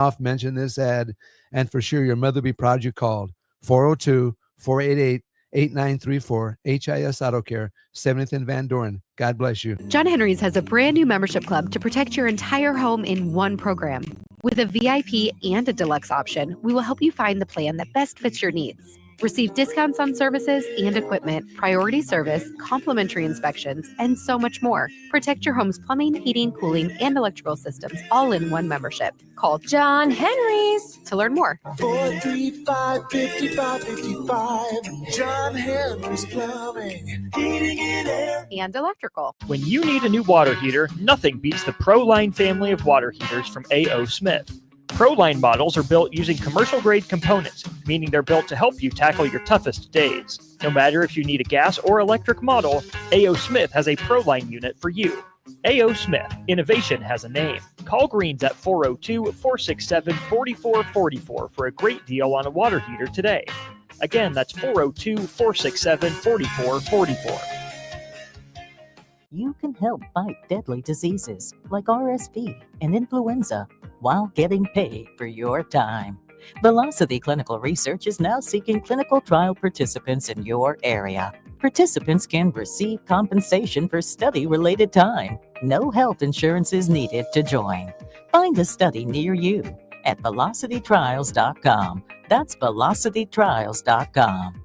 off, mention this ad, and for sure your mother will be proud you called. 402-488-8934, HIS Auto Care, 70th and Van Doren. God bless you. John Henry's has a brand new membership club to protect your entire home in one program. With a VIP and a deluxe option, we will help you find the plan that best fits your needs. Receive discounts on services and equipment, priority service, complimentary inspections, and so much more. Protect your home's plumbing, heating, cooling, and electrical systems all in one membership. Call John Henry's to learn more. 435-5555. John Henry's Plumbing, Heating and Air, and Electrical. When you need a new water heater, nothing beats the ProLine family of water heaters from A.O. Smith. ProLine models are built using commercial-grade components, meaning they're built to help you tackle your toughest days. No matter if you need a gas or electric model, A.O. Smith has a ProLine unit for you. A.O. Smith, innovation has a name. Call Greens at 402-467-4444 for a great deal on a water heater today. Again, that's 402-467-4444. You can help fight deadly diseases like RSV and influenza while getting paid for your time. Velocity Clinical Research is now seeking clinical trial participants in your area. Participants can receive compensation for study-related time. No health insurance is needed to join. Find a study near you at velocitytrials.com. That's velocitytrials.com.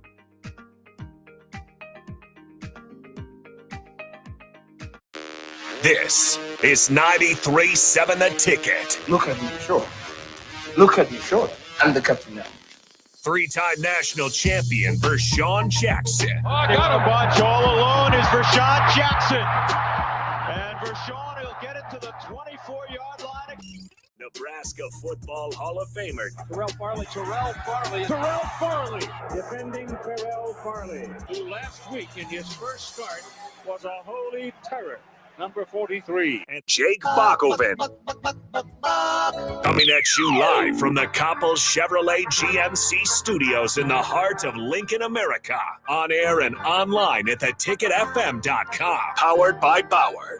This is 93.7 The Ticket. Look at me short. Look at me short. I'm the captain now. Three-time national champion Vershawn Jackson. I got a bunch all alone is Vershawn Jackson. And Vershawn will get it to the 24-yard line. Nebraska Football Hall of Famer Terrell Farley, defending Terrell Farley, who last week in his first start was a holy terror. Number 43. And Jake Bakoven. Coming at you live from the Coppel Chevrolet GMC studios in the heart of Lincoln, America. On air and online at theticketfm.com. Powered by Bauer.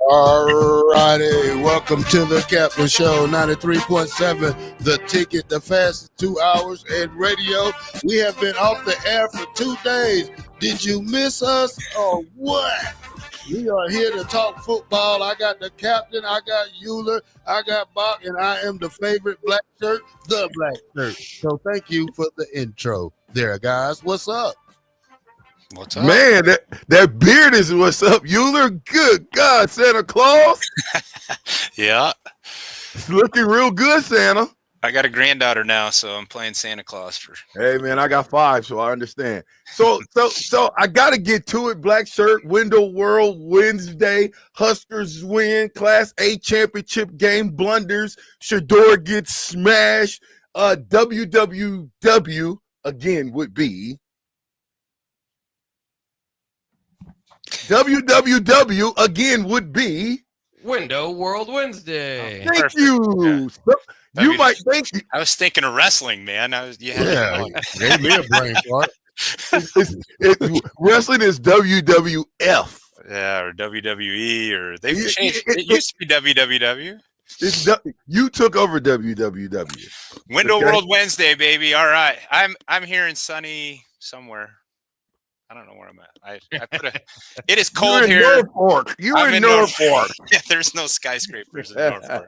All righty, welcome to the Captain Show, 93.7, The Ticket, the fastest 2 hours in radio. We have been off the air for 2 days. Did you miss us or what? We are here to talk football. I got the captain, I got Euler, I got Bach, and I am the favorite black shirt, the black shirt. So thank you for the intro there, guys. What's up? What's up? Man, that beard is what's up, Euler. Good God, Santa Claus. Yeah. It's looking real good, Santa. I got a granddaughter now, so I'm playing Santa Claus for. Hey man, I got 5, so I understand. So I gotta get to it. Black shirt, Window World Wednesday, Huskers win, Class A championship game blunders. Shador gets smashed. WWW again would be. WWW again would be Window World Wednesday. Thank you. Yeah. You might think. I was thinking of wrestling, man. Gave me a brain fart. Wrestling is WWF. Yeah, or WWE, or they've changed. It used to be WWW. You took over WWW. Window World Wednesday, baby. All right, I'm here in sunny somewhere. I don't know where I'm at. I put a. It is cold here. Norfolk. I'm in Norfolk. Yeah, there's no skyscrapers in Norfolk.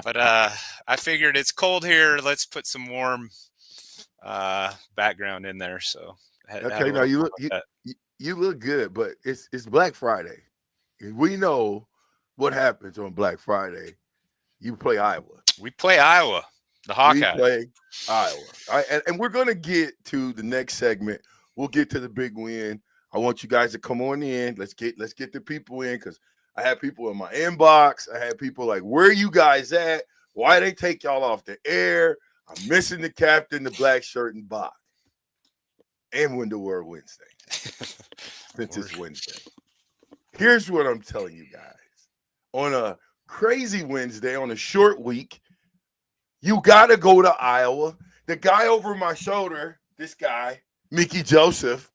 But I figured it's cold here. Let's put some warm background in there. So okay, now you look good, but it's Black Friday. We know what happens on Black Friday. You play Iowa. We play Iowa. The Hawkeyes. We play Iowa. All right, and we're going to get to the next segment. We'll get to the big win. I want you guys to come on in. Let's get the people in, because I had people in my inbox. I had people like, where are you guys at? Why they take y'all off the air? I'm missing the captain, the black shirt, and Bach. And Window World Wednesday. Since it's Wednesday. Here's what I'm telling you guys. On a crazy Wednesday, on a short week, you got to go to Iowa. The guy over my shoulder, this guy, Mickey Joseph,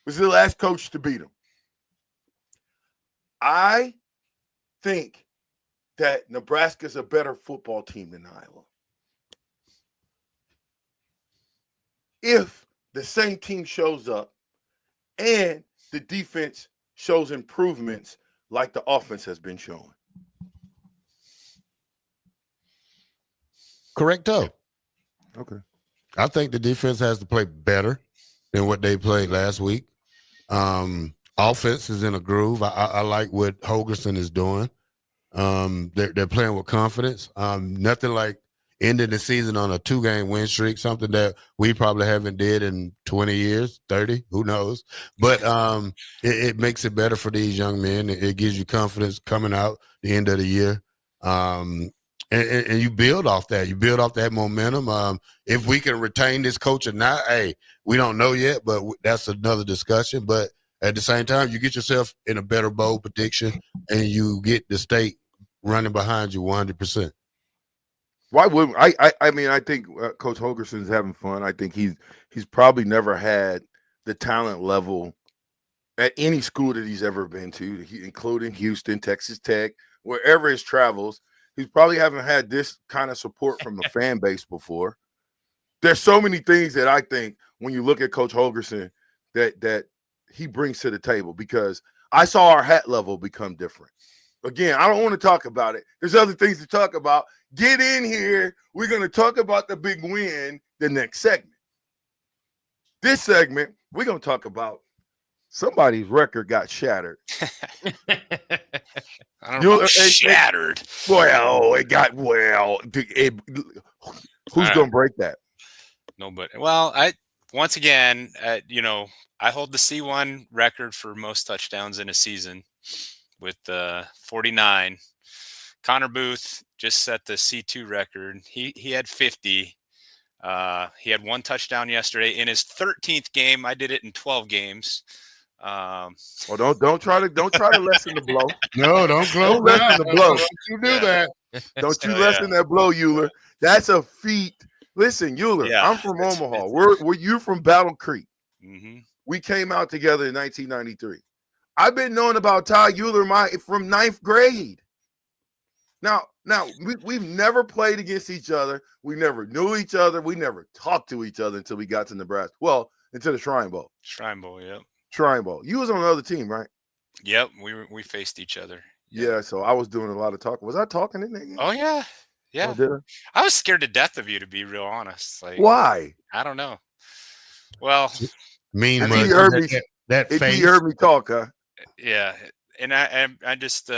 was the last coach to beat him. I think that Nebraska's a better football team than Iowa. If the same team shows up and the defense shows improvements like the offense has been showing. Correcto. Okay. I think the defense has to play better than what they played last week. Offense is in a groove. I like what Holgerson is doing. They're playing with confidence. Nothing like ending the season on a 2-game win streak, something that we probably haven't did in 20 years, 30, who knows. But it makes it better for these young men. It gives you confidence coming out the end of the year. And you build off that. You build off that momentum. If we can retain this coach or not, hey, we don't know yet, but that's another discussion. But at the same time, you get yourself in a better bowl prediction, and you get the state running behind you 100%. Why wouldn't I mean, I think Coach Holgerson's having fun. I think he's probably never had the talent level at any school that he's ever been to, including Houston, Texas Tech, wherever his travels. He's probably haven't had this kind of support from the fan base before. There's so many things that I think when you look at Coach Holgerson that he brings to the table, because I saw our hat level become different. Again, I don't want to talk about it. There's other things to talk about. Get in here. We're going to talk about the big win the next segment. This segment, we're going to talk about somebody's record got shattered. I don't know, shattered. It got who's going to break that? Nobody. Well, once again, I hold the C1 record for most touchdowns in a season with 49. Connor Booth just set the C2 record. He had 50. He had 1 touchdown yesterday in his 13th game. I did it in 12 games. Well, don't try to lessen the blow. No, don't lessen the blow. Don't you do that. Don't you lessen that blow, Euler. That's a feat. Listen, Euler, I'm from Omaha. Were you from Battle Creek? Mm-hmm. We came out together in 1993. I've been knowing about Ty Euler from 9th grade. Now we've never played against each other. We never knew each other. We never talked to each other until we got to Nebraska. Well, until the Shrine Bowl. Shrine Bowl, yep. Shrine Bowl. You was on the other team, right? Yep, we faced each other. Yep. Yeah, so I was doing a lot of talking. Was I talking in there? Oh yeah. Yeah. Oh, did I? I was scared to death of you, to be real honest. Like, why? I don't know. Well, mean, if he heard me talk, huh? Yeah, and I just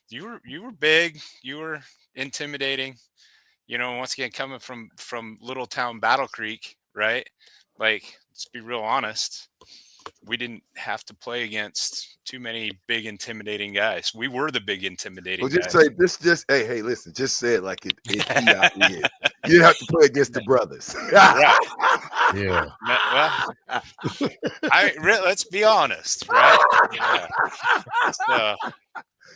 you were big, you were intimidating. Once again, coming from little town Battle Creek, right? Like, let's be real honest. We didn't have to play against too many big intimidating guys. We were the big intimidating guys. Say this. Just hey, listen. Just say it like it is. You didn't have to play against the brothers. Yeah. Well, let's be honest, right? Yeah.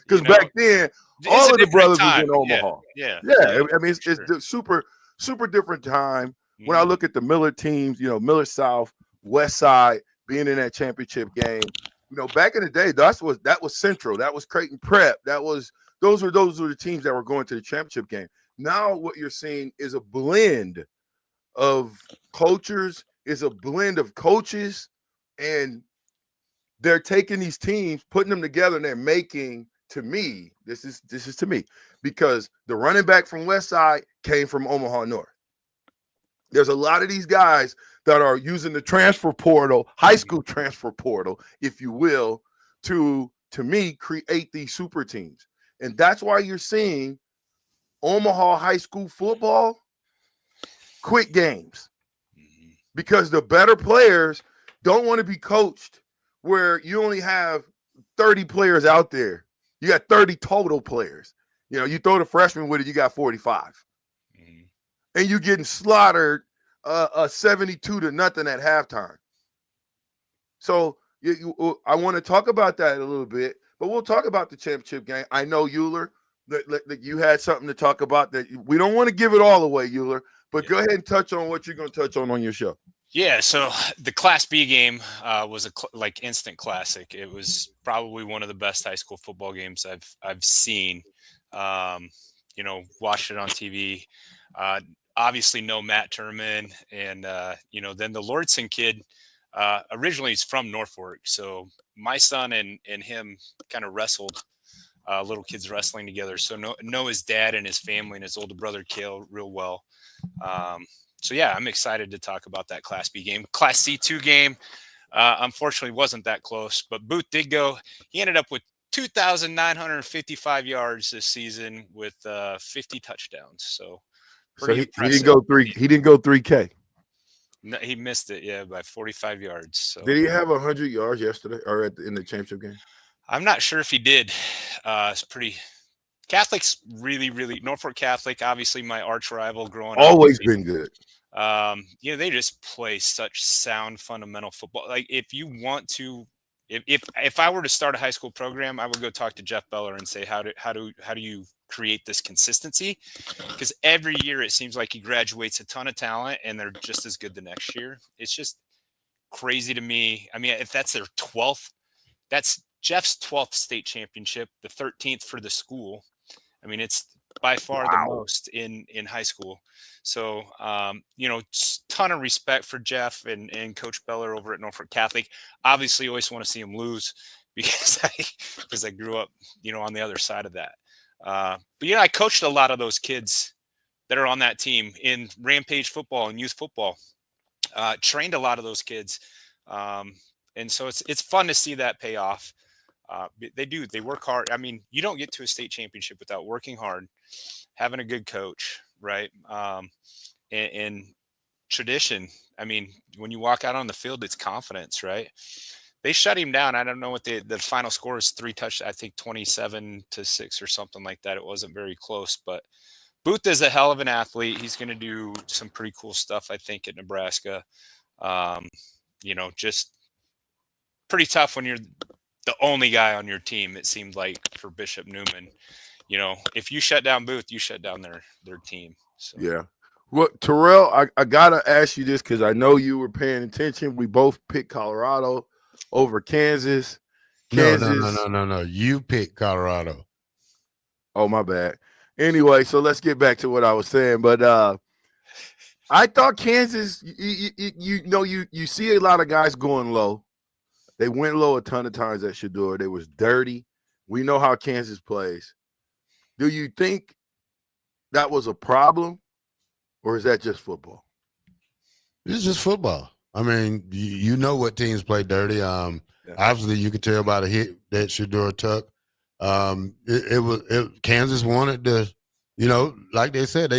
Because back then, all of the brothers was in Omaha. Yeah. I mean, it's super, super different time. When I look at the Miller teams, Miller South, West Side, being in that championship game, back in the day, that was Central, that was Creighton Prep, those were the teams that were going to the championship game. Now what you're seeing is a blend of cultures, is a blend of coaches, and they're taking these teams, putting them together, and they're making, to me, this is to me, because the running back from West Side came from Omaha North. There's a lot of these guys that are using the transfer portal, high school transfer portal, if you will, to me, create these super teams. And that's why you're seeing Omaha high school football quick games, because the better players don't want to be coached where you only have 30 players out there. You got 30 total players. You throw the freshman with it, you got 45. And you're getting slaughtered 72-0 at halftime. So I want to talk about that a little bit, but we'll talk about the championship game. I know, Euler, that you had something to talk about, that we don't want to give it all away, Euler, But go ahead and touch on what you're going to touch on your show. Yeah, so the Class B game was a instant classic. It was probably one of the best high school football games I've seen. Watched it on TV. Obviously, no Matt Turman, and then the Lordson kid. Originally, he's from Norfolk, so my son and him kind of wrestled. Little kids wrestling together, so know his dad and his family and his older brother Kale real well. So yeah, I'm excited to talk about that Class B game. Class C2 game, unfortunately, wasn't that close, but Booth did go. He ended up with 2,955 yards this season with 50 touchdowns. So he didn't go 3K. No, he missed it, yeah, by 45 yards. So did he have 100 yards yesterday or in the championship game? I'm not sure if he did. It's pretty. Catholic's really, really Norfolk Catholic. Obviously, my arch rival growing up. Always been good. They just play such sound fundamental football. Like if you want to, if I were to start a high school program, I would go talk to Jeff Beller and say how do you create this consistency? Because every year it seems like he graduates a ton of talent and they're just as good the next year. It's just crazy to me. I mean, if that's their 12th, that's Jeff's 12th state championship, the 13th for the school. I mean, it's by far the most in high school. So, ton of respect for Jeff and Coach Beller over at Norfolk Catholic. Obviously, always want to see him lose because I grew up, on the other side of that. But I coached a lot of those kids that are on that team in Rampage football and youth football. Trained a lot of those kids, and so it's fun to see that pay off. They work hard. I mean, you don't get to a state championship without working hard, having a good coach, right? And tradition. I mean, when you walk out on the field, it's confidence, right? They shut him down. I don't know what the final score is. 3 touchdowns, I think 27-6 or something like that. It wasn't very close, but Booth is a hell of an athlete. He's going to do some pretty cool stuff, I think, at Nebraska. Just pretty tough when you're the only guy on your team, it seemed like, for Bishop Newman. If you shut down Booth, you shut down their team. So. Yeah. Well, Terrell, I got to ask you this because I know you were paying attention. We both picked Colorado over Kansas. No. You picked Colorado. Oh, my bad. Anyway, so let's get back to what I was saying. But I thought Kansas, you see a lot of guys going low. They went low a ton of times at Shador. They was dirty. We know how Kansas plays. Do you think that was a problem, or is that just football? It's just football. I mean, you know what teams play dirty. Obviously, you could tell by the hit that Shador took. Kansas wanted to, like they said,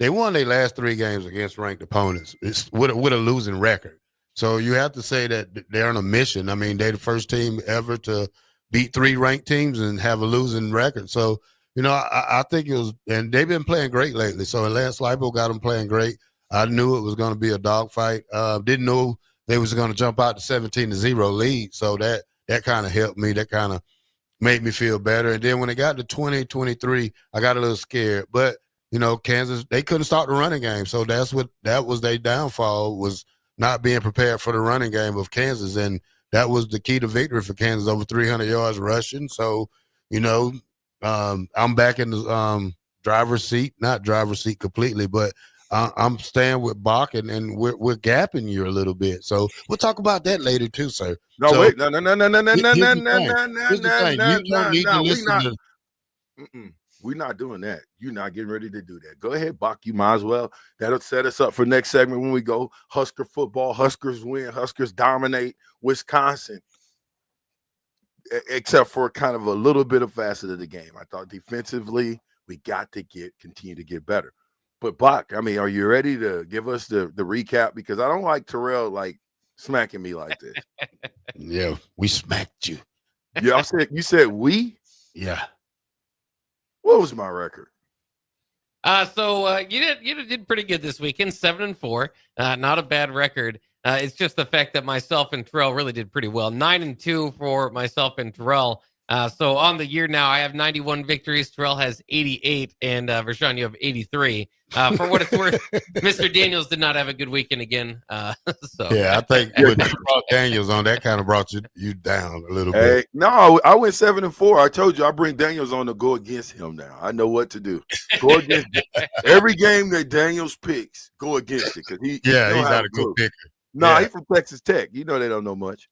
they won their last 3 games against ranked opponents. It's with a losing record. So you have to say that they're on a mission. I mean, they're the first team ever to beat 3 ranked teams and have a losing record. So, I think it was, and they've been playing great lately. So Lance Leipold got them playing great. I knew it was going to be a dogfight. Didn't know they was going to jump out to 17-0 lead. So that kind of helped me. That kind of made me feel better. And then when it got to 20-23, I got a little scared. But, Kansas, they couldn't start the running game. So that was their downfall, was not being prepared for the running game of Kansas. And that was the key to victory for Kansas, over 300 yards rushing. So, I'm back in the driver's seat, not driver's seat completely, but I'm staying with Bach, and we're gapping you a little bit. So we'll talk about that later too, sir. No, so, wait, no. We're not doing that. You're not getting ready to do that. Go ahead, Bach. You might as well. That'll set us up for next segment when we go Husker football. Huskers win. Huskers dominate Wisconsin, except for kind of a little bit of facet of the game. I thought defensively we got to continue to get better. But Bach, I mean, are you ready to give us the recap? Because I don't like Terrell smacking me like this. Yeah, we smacked you. Yeah, you said we? Yeah. What was my record? So you did pretty good this weekend, 7-4. Not a bad record. It's just the fact that myself and Terrell really did pretty well. 9-2 for myself and Terrell. So on the year now, I have 91 victories. Terrell has 88, and Vershawn, you have 83. For what it's worth, Mr. Daniels did not have a good weekend again. So Yeah, I think when you brought Daniels on, that kind of brought you down a little bit. No, I went 7-4. I told you I bring Daniels on to go against him now. I know what to do. Go against every game that Daniels picks. Go against it because he's not a good picker. No, he's from Texas Tech. You know they don't know much.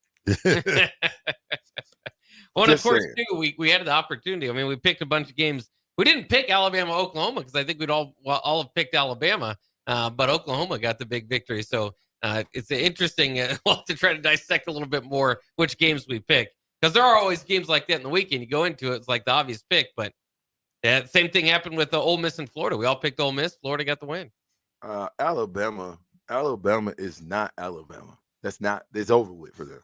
Well, and of course, too, we had the opportunity. I mean, we picked a bunch of games. We didn't pick Alabama, Oklahoma because I think we'd all have picked Alabama, but Oklahoma got the big victory. So it's interesting. We'll have to try to dissect a little bit more which games we pick because there are always games like that in the weekend. You go into it, it's like the obvious pick, but same thing happened with the Ole Miss and Florida. We all picked Ole Miss. Florida got the win. Alabama is not Alabama. It's over with for them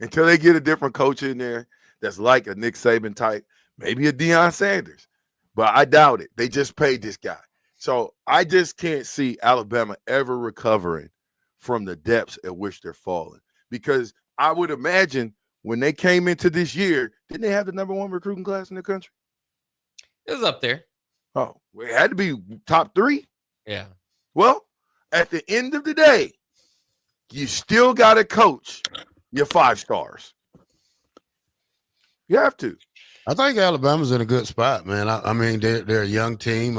until they get a different coach in there. That's like a Nick Saban type, maybe a Deion Sanders, but I doubt it. They just paid this guy. So I just can't see Alabama ever recovering from the depths at which they're falling because I would imagine when they came into this year, didn't they have the number 1 recruiting class in the country? It was up there. Oh, it had to be top 3. Yeah. Well, at the end of the day, you still got to coach your 5 stars. You have to. I think Alabama's in a good spot, man. I mean, they're a young team.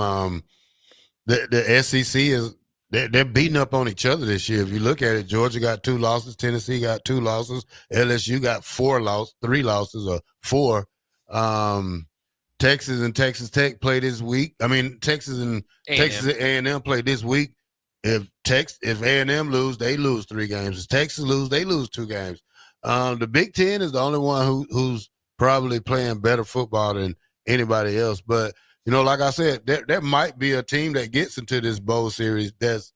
The SEC they're beating up on each other this year. If you look at it, Georgia got 2 losses, Tennessee got 2 losses, LSU got 3 losses or 4. Texas and Texas Tech play this week. I mean, Texas and A&M play this week. If A&M lose, they lose 3 games. If Texas lose, they lose 2 games. The Big Ten is the only one who's probably playing better football than anybody else. But, like I said, there might be a team that gets into this bowl series that's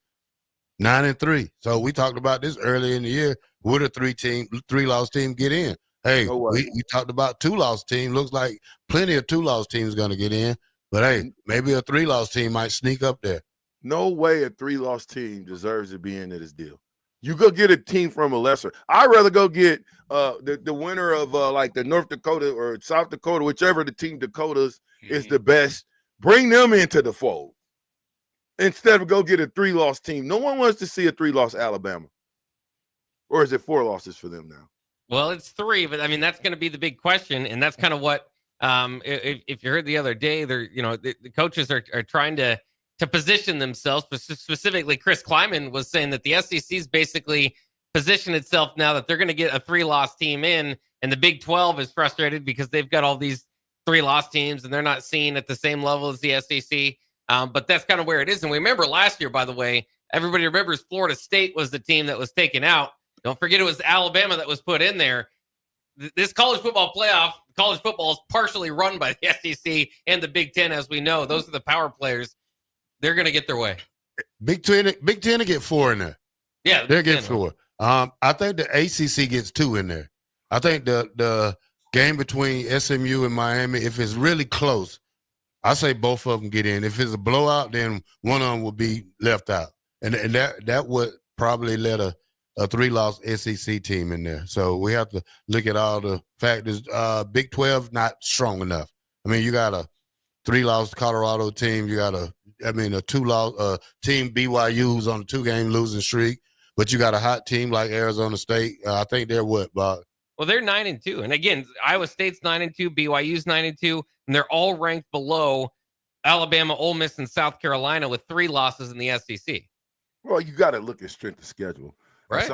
9-3. So we talked about this earlier in the year. Would a 3-loss team get in? Hey, we talked about 2-loss team. Looks like plenty of 2-loss teams going to get in. But, hey, maybe a 3-loss team might sneak up there. No way a 3-loss team deserves to be into this deal. You go get a team from a lesser. I'd rather go get the winner of like the North Dakota or South Dakota, whichever the team Dakotas is the best. Bring them into the fold instead of go get a 3-loss team. No one wants to see a 3-loss Alabama. Or is it 4 losses for them now? Well, it's 3, but I mean that's going to be the big question, and that's kind of what if you heard the other day, the coaches are trying to position themselves. Specifically, Chris Kleiman was saying that the SEC's basically positioned itself now that they're going to get a 3-loss team in, and the Big 12 is frustrated because they've got all these 3-loss teams and they're not seen at the same level as the SEC. But that's kind of where it is. And we remember last year, by the way, everybody remembers Florida State was the team that was taken out. Don't forget it was Alabama that was put in there. This college football playoff, college football is partially run by the SEC and the Big 10, as we know. Those are the power players. They're going to get their way. Big 10 to get 4 in there. Yeah, they'll get 4. I think the ACC gets 2 in there. I think the game between SMU and Miami, if it's really close, I say both of them get in. If it's a blowout, then one of them will be left out, and that would probably let a 3-loss SEC team in there. So we have to look at all the factors. Big 12 not strong enough. I mean, you got a 3-loss Colorado team. You got a 2-loss team BYU who's on a 2-game losing streak, but you got a hot team like Arizona State. I think they're what, Bob? Well, they're 9-2, and again, Iowa State's 9-2, BYU's 9-2, and they're all ranked below Alabama, Ole Miss, and South Carolina with 3 losses in the SEC. Well, you got to look at strength of schedule. Right. At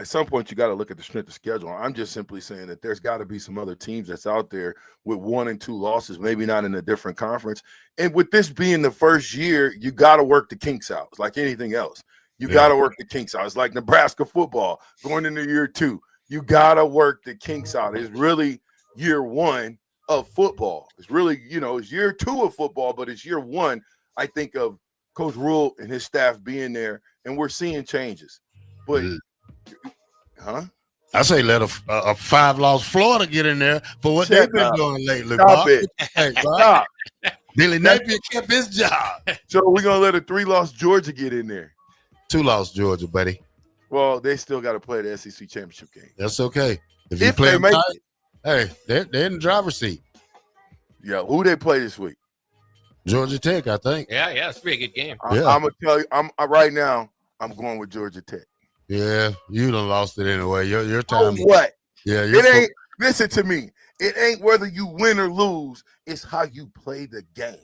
some point, you got to look at the strength of schedule. I'm just simply saying that there's got to be some other teams that's out there with 1 and 2 losses, maybe not in a different conference. And with this being the first year, you got to work the kinks out. It's like anything else. You got to work the kinks out. It's like Nebraska football going into year 2. You got to work the kinks out. It's really year 1 of football. It's really, it's year 2 of football, but it's year 1, I think, of Coach Rule and his staff being there, and we're seeing changes. But, I say let a 5-loss Florida get in there for what they've been doing lately. Stop Bob. it. Hey, Stop. Billy Napier kept his job. So we're going to let a 3-loss Georgia get in there. 2-loss Georgia, buddy. Well, they still got to play the SEC championship game. That's okay. If you play them tight, Hey, they're in the driver's seat. Yeah, who they play this week? Georgia Tech, I think. Yeah, it's a pretty good game. I'm gonna tell you, right now, I'm going with Georgia Tech. Yeah, you done lost it anyway. Your time. Oh, what? Yeah, it ain't. Listen to me. It ain't whether you win or lose. It's how you play the game.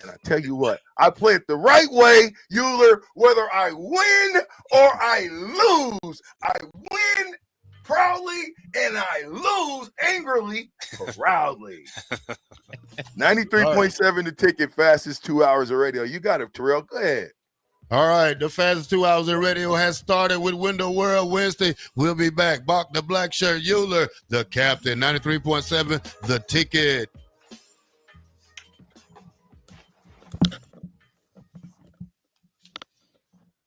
And I tell you what, I play it the right way, Euler. Whether I win or I lose, I win proudly and I lose angrily, proudly. 93.7 The Ticket, fastest 2 hours of radio. You got it, Terrell. Go ahead. All right, the fastest 2 hours of radio has started with Window World Wednesday. We'll be back. Bach the black shirt, Euler, the captain. 93.7 The Ticket.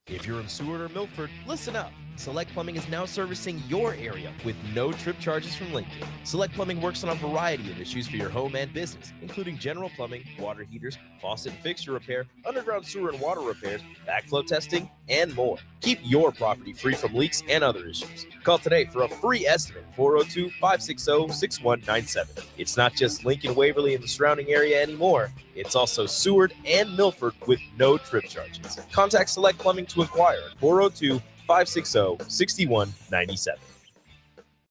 If you're in Seward or Milford, listen up. Select Plumbing is now servicing your area with no trip charges from Lincoln. Select Plumbing works on a variety of issues for your home and business, including general plumbing, water heaters, faucet and fixture repair, underground sewer and water repairs, backflow testing, and more. Keep your property free from leaks and other issues. Call today for a free estimate, 402-560-6197. It's not just Lincoln, Waverly, and the surrounding area anymore. It's also Seward and Milford with no trip charges. Contact Select Plumbing to inquire at 402-560-6197.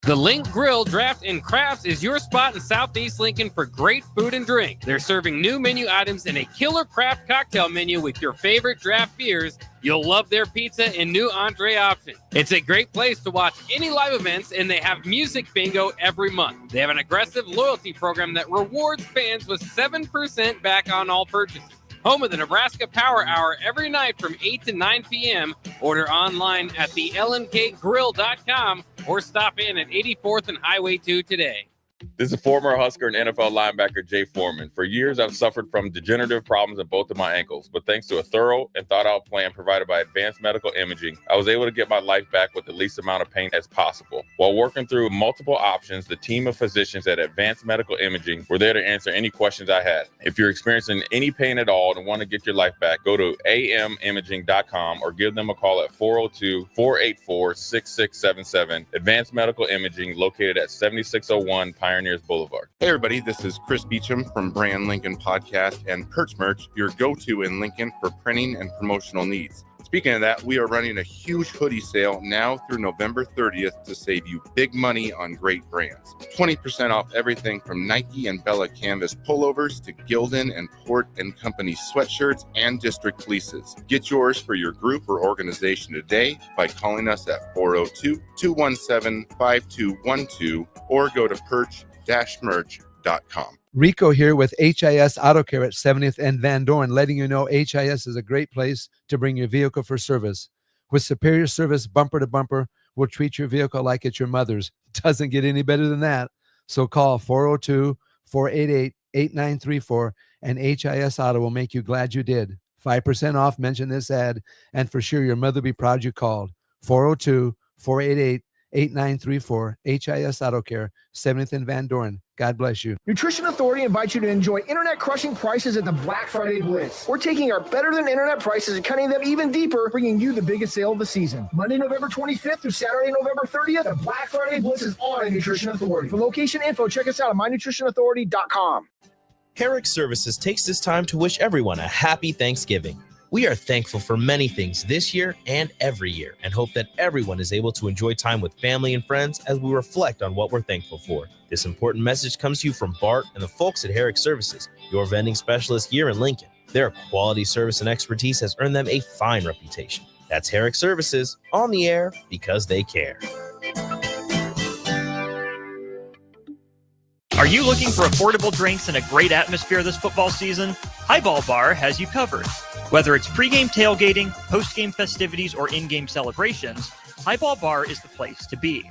The Link Grill, Draft, and Crafts is your spot in Southeast Lincoln for great food and drink. They're serving new menu items and a killer craft cocktail menu with your favorite draft beers. You'll love their pizza and new entree options. It's a great place to watch any live events, and they have music bingo every month. They have an aggressive loyalty program that rewards fans with 7% back on all purchases. Home of the Nebraska Power Hour every night from 8 to 9 p.m. Order online at thelnkgrill.com or stop in at 84th and Highway 2 today. This is former Husker and NFL linebacker Jay Foreman. For years, I've suffered from degenerative problems in both of my ankles, but thanks to a thorough and thought-out plan provided by Advanced Medical Imaging, I was able to get my life back with the least amount of pain as possible. While working through multiple options, the team of physicians at Advanced Medical Imaging were there to answer any questions I had. If you're experiencing any pain at all and want to get your life back, go to amimaging.com or give them a call at 402-484-6677. Advanced Medical Imaging, located at 7601 Pioneers Boulevard. Hey everybody, this is Chris Beecham from Brand Lincoln Podcast and Perch Merch, your go-to in Lincoln for printing and promotional needs. Speaking of that, we are running a huge hoodie sale now through November 30th to save you big money on great brands. 20% off everything from Nike and Bella Canvas pullovers to Gildan and Port & Company sweatshirts and district fleeces. Get yours for your group or organization today by calling us at 402-217-5212 or go to perch-merch.com. Rico here with HIS Auto Care at 70th and Van Dorn, letting you know HIS is a great place to bring your vehicle for service. With superior service bumper to bumper, we'll treat your vehicle like it's your mother's. Doesn't get any better than that. So call 402-488-8934 and HIS Auto will make you glad you did. 5% off, mention this ad, and for sure your mother will be proud you called. 402-488-8934, HIS Auto Care, 70th and Van Dorn. God bless you. Nutrition Authority invites you to enjoy internet-crushing prices at the Black Friday Blitz. We're taking our better-than-internet prices and cutting them even deeper, bringing you the biggest sale of the season. Monday, November 25th through Saturday, November 30th, the Black Friday Blitz is on at Nutrition Authority. For location info, check us out at mynutritionauthority.com. Herrick Services takes this time to wish everyone a happy Thanksgiving. We are thankful for many things this year and every year and hope that everyone is able to enjoy time with family and friends as we reflect on what we're thankful for. This important message comes to you from Bart and the folks at Herrick Services, your vending specialist here in Lincoln. Their quality service and expertise has earned them a fine reputation. That's Herrick Services, on the air because they care. Are you looking for affordable drinks and a great atmosphere this football season? Highball Bar has you covered. Whether it's pregame tailgating, postgame festivities, or in-game celebrations, Highball Bar is the place to be.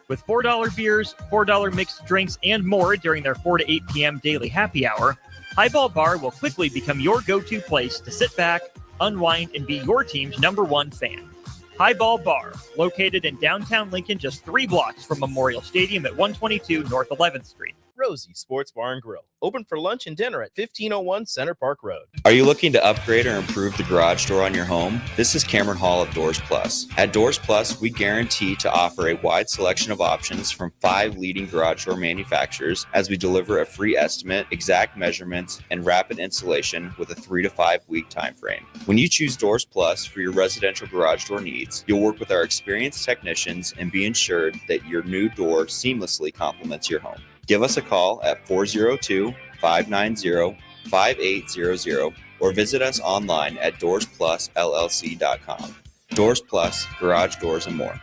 With $4 beers, $4 mixed drinks, and more during their 4 to 8 p.m. daily happy hour, Highball Bar will quickly become your go-to place to sit back, unwind, and be your team's #1 fan. Highball Bar, located in downtown Lincoln, just 3 blocks from Memorial Stadium at 122 North 11th Street. Rosie Sports Bar and Grill, open for lunch and dinner at 1501 Center Park Road. Are you looking to upgrade or improve the garage door on your home? This is Cameron Hall of Doors Plus. At Doors Plus, we guarantee to offer a wide selection of options from 5 leading garage door manufacturers as we deliver a free estimate, exact measurements, and rapid installation with a 3 to 5 week time frame. When you choose Doors Plus for your residential garage door needs, you'll work with our experienced technicians and be ensured that your new door seamlessly complements your home. Give us a call at 402-590-5800 or visit us online at doorsplusllc.com. Doors Plus, garage doors and more.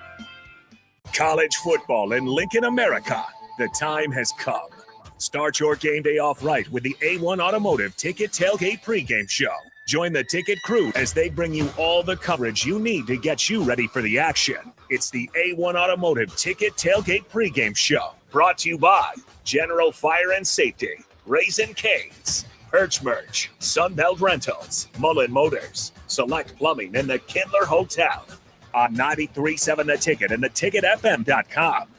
College football in Lincoln, America. The time has come. Start your game day off right with the A1 Automotive Ticket Tailgate pregame show. Join the ticket crew as they bring you all the coverage you need to get you ready for the action. It's the A1 Automotive Ticket Tailgate pregame show. Brought to you by General Fire and Safety, Raisin Canes, Hertz Merch, Sunbelt Rentals, Mullen Motors, Select Plumbing, and the Kindler Hotel. On 93.7 The Ticket and theticketfm.com.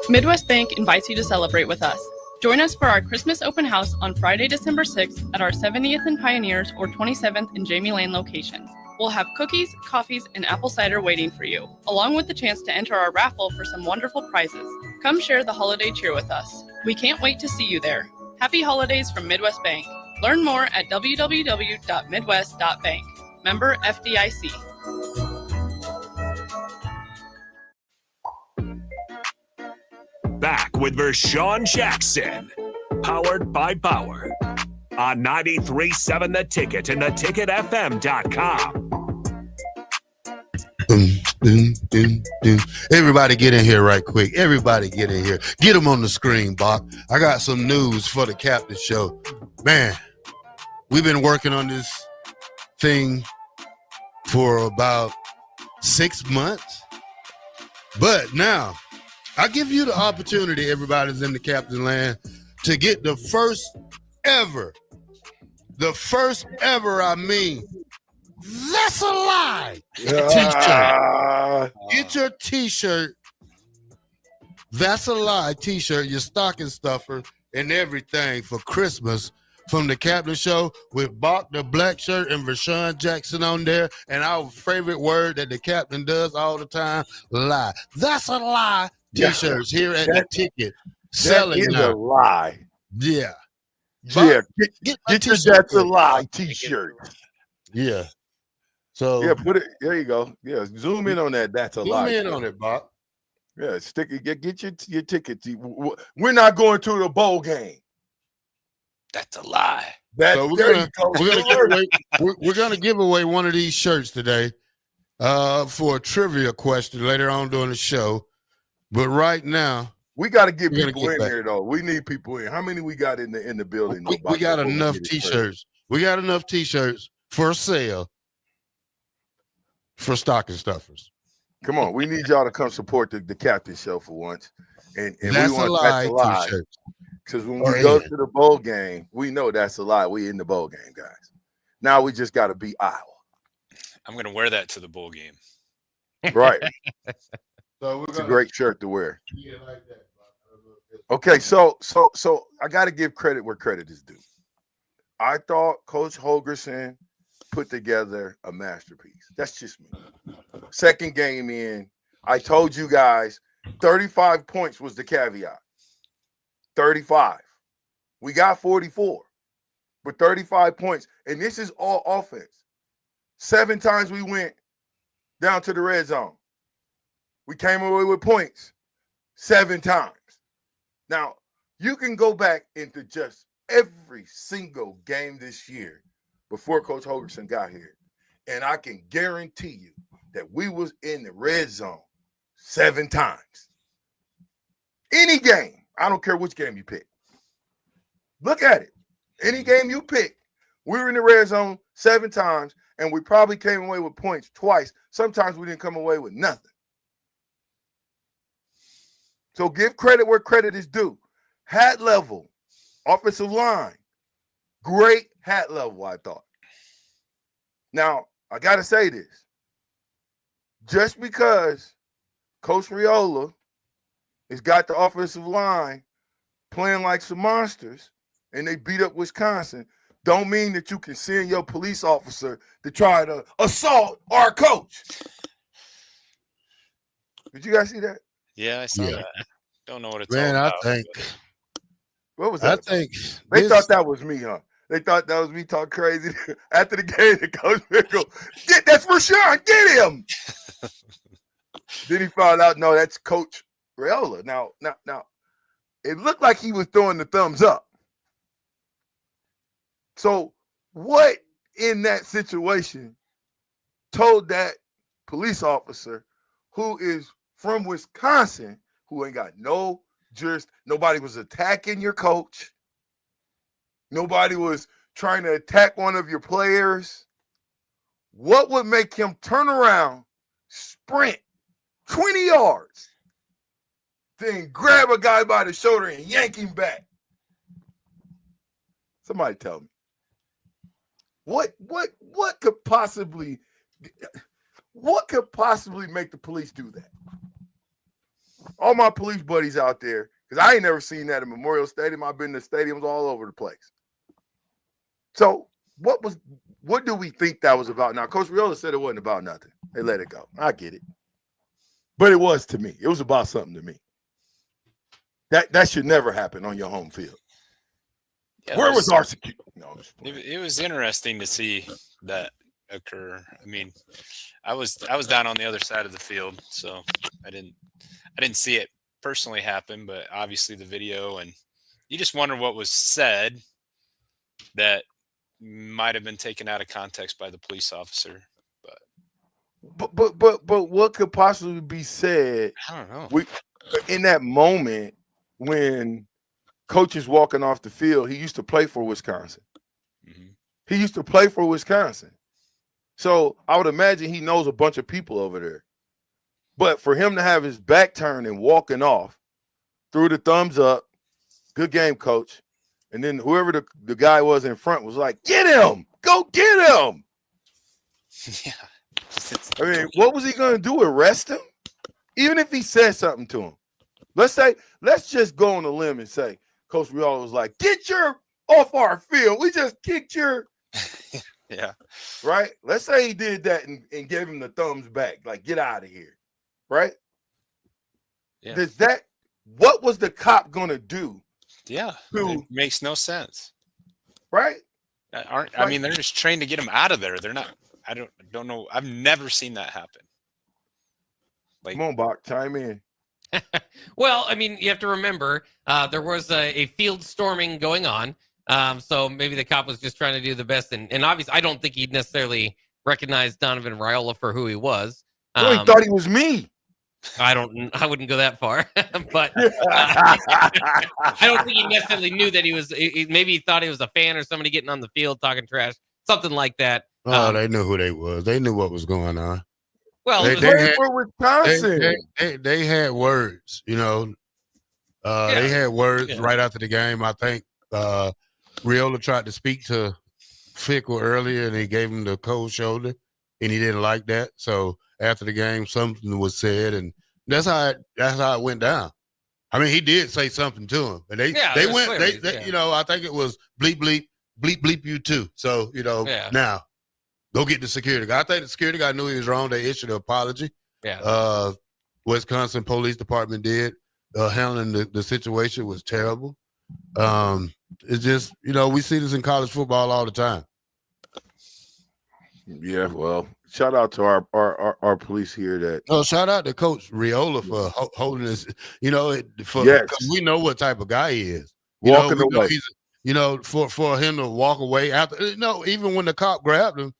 Midwest Bank invites you to celebrate with us. Join us for our Christmas open house on Friday, December 6th at our 70th and Pioneers or 27th and Jamie Lane locations. We'll have cookies, coffees, and apple cider waiting for you, along with the chance to enter our raffle for some wonderful prizes. Come share the holiday cheer with us. We can't wait to see you there. Happy holidays from Midwest Bank. Learn more at www.midwest.bank. Member FDIC. Back with Vershawn Jackson, powered by Bauer, on 93.7 The Ticket and theticketfm.com. Everybody get in here right quick. Everybody get in here. Get them on the screen, Bach. I got some news for the Captain Show. Man, we've been working on this thing for about 6 months. But now, I give you the opportunity, everybody's in the Captain Land, to get the first ever, I mean, that's a lie, t-shirt. Get your t-shirt, that's a lie t-shirt, your stocking stuffer, and everything for Christmas from the Captain Show with Bach the Black Shirt and Vershawn Jackson on there, and our favorite word that the Captain does all the time, lie. That's a lie t-shirts here at the Ticket. Selling that is a lie. Yeah. Yeah. Get your That's a Lie t-shirt. Yeah. So yeah, put it. There you go. Yeah, zoom in on that. That's a lie. Zoom in on it, Bob. Yeah, stick it. Get your ticket. We're not going to the bowl game. That's a lie. So we're gonna give away one of these shirts today for a trivia question later on during the show. But right now, we got to get people in here though. We need people in. How many we got in the building? We got enough t-shirts. We got enough t-shirts for sale for stocking stuffers. Come on, we need y'all to come support the Captain Show for once. And that's we want a lie t-shirts. Because when we go to the bowl game, we know that's a lie. We in the bowl game, guys. Now we just got to beat Iowa. I'm going to wear that to the bowl game. Right. So it's a great shirt to wear. Yeah, like that. Okay, so I got to give credit where credit is due. I thought Coach Holgerson put together a masterpiece. That's just me. Second game in, I told you guys 35 points was the caveat. 35. We got 44, but 35 points. And this is all offense. 7 times we went down to the red zone. We came away with points 7 times. Now, you can go back into just every single game this year before Coach Holgerson got here, and I can guarantee you that we was in the red zone 7 times. Any game. I don't care which game you pick. Look at it. Any game you pick, we were in the red zone 7 times, and we probably came away with points twice. Sometimes we didn't come away with nothing. So give credit where credit is due. Hat level, offensive line, great hat level, I thought. Now, I got to say this. Just because Coach Riola has got the offensive line playing like some monsters and they beat up Wisconsin, don't mean that you can send your police officer to try to assault our coach. Did you guys see that? Yeah, I saw that. Don't know what it's Man, all I about. think. What was I that? think They thought that was me, huh? They thought that was me talking crazy. After the game, the coach go, that's Rashawn, get him. Then he found out, no, that's Coach Raiola. Now, it looked like he was throwing the thumbs up. So what in that situation told that police officer who is from Wisconsin, who ain't got no nobody was attacking your coach. Nobody was trying to attack one of your players. What would make him turn around, sprint 20 yards, then grab a guy by the shoulder and yank him back? Somebody tell me. What could possibly make the police do that? All my police buddies out there, because I ain't never seen that at Memorial Stadium. I've been to stadiums all over the place. So what do we think that was about? Now, Coach Raiola said it wasn't about nothing. They let it go. I get it. But it was to me. It was about something to me. That should never happen on your home field. Yeah, Where was our security? No, it was interesting to see that occur. I mean, I was down on the other side of the field, so I didn't see it personally happen, but obviously the video, and you just wonder what was said that might have been taken out of context by the police officer. But what could possibly be said? I don't know. In that moment when Coach is walking off the field, he used to play for Wisconsin. Mm-hmm. He used to play for Wisconsin. So I would imagine he knows a bunch of people over there. But for him to have his back turned and walking off, threw the thumbs up, good game, coach. And then whoever the guy was in front was like, get him, go get him. Yeah. I mean, what was he going to do, arrest him? Even if he said something to him. Let's just go on a limb and say, Coach Raiola was like, get your off our field. We just kicked your. Yeah. Right? Let's say he did that and gave him the thumbs back, like, get out of here. Right? Yeah. What was the cop going to do? Yeah. It makes no sense. Right? I mean, they're just trained to get him out of there. They're not. I don't know. I've never seen that happen. Come on, Bach, chime in. Well, I mean, you have to remember there was a field storming going on. So maybe the cop was just trying to do the best. And obviously, I don't think he'd necessarily recognize Donovan Raiola for who he was. He thought he was me. I wouldn't go that far, but I don't think he necessarily knew that he was. Maybe he thought he was a fan or somebody getting on the field talking trash, something like that. Oh, they knew who they was. They knew what was going on. Well, they had, for Wisconsin. They had words, you know. They had words right after the game. I think Raiola tried to speak to Fickle earlier, and he gave him the cold shoulder, and he didn't like that. So after the game, something was said, and that's how it went down. I mean, he did say something to him, and they went. You know, I think it was bleep bleep bleep bleep you too. So you know, now go get the security guy. I think the security guy knew he was wrong. They issued an apology. Yeah. Wisconsin Police Department did. Handling the situation was terrible. It's just, you know, we see this in college football all the time. Yeah, well, shout out to our police here. Shout out to Coach Raiola for holding this. You know, because we know what type of guy he is. Walking away. For him to walk away after, even when the cop grabbed him,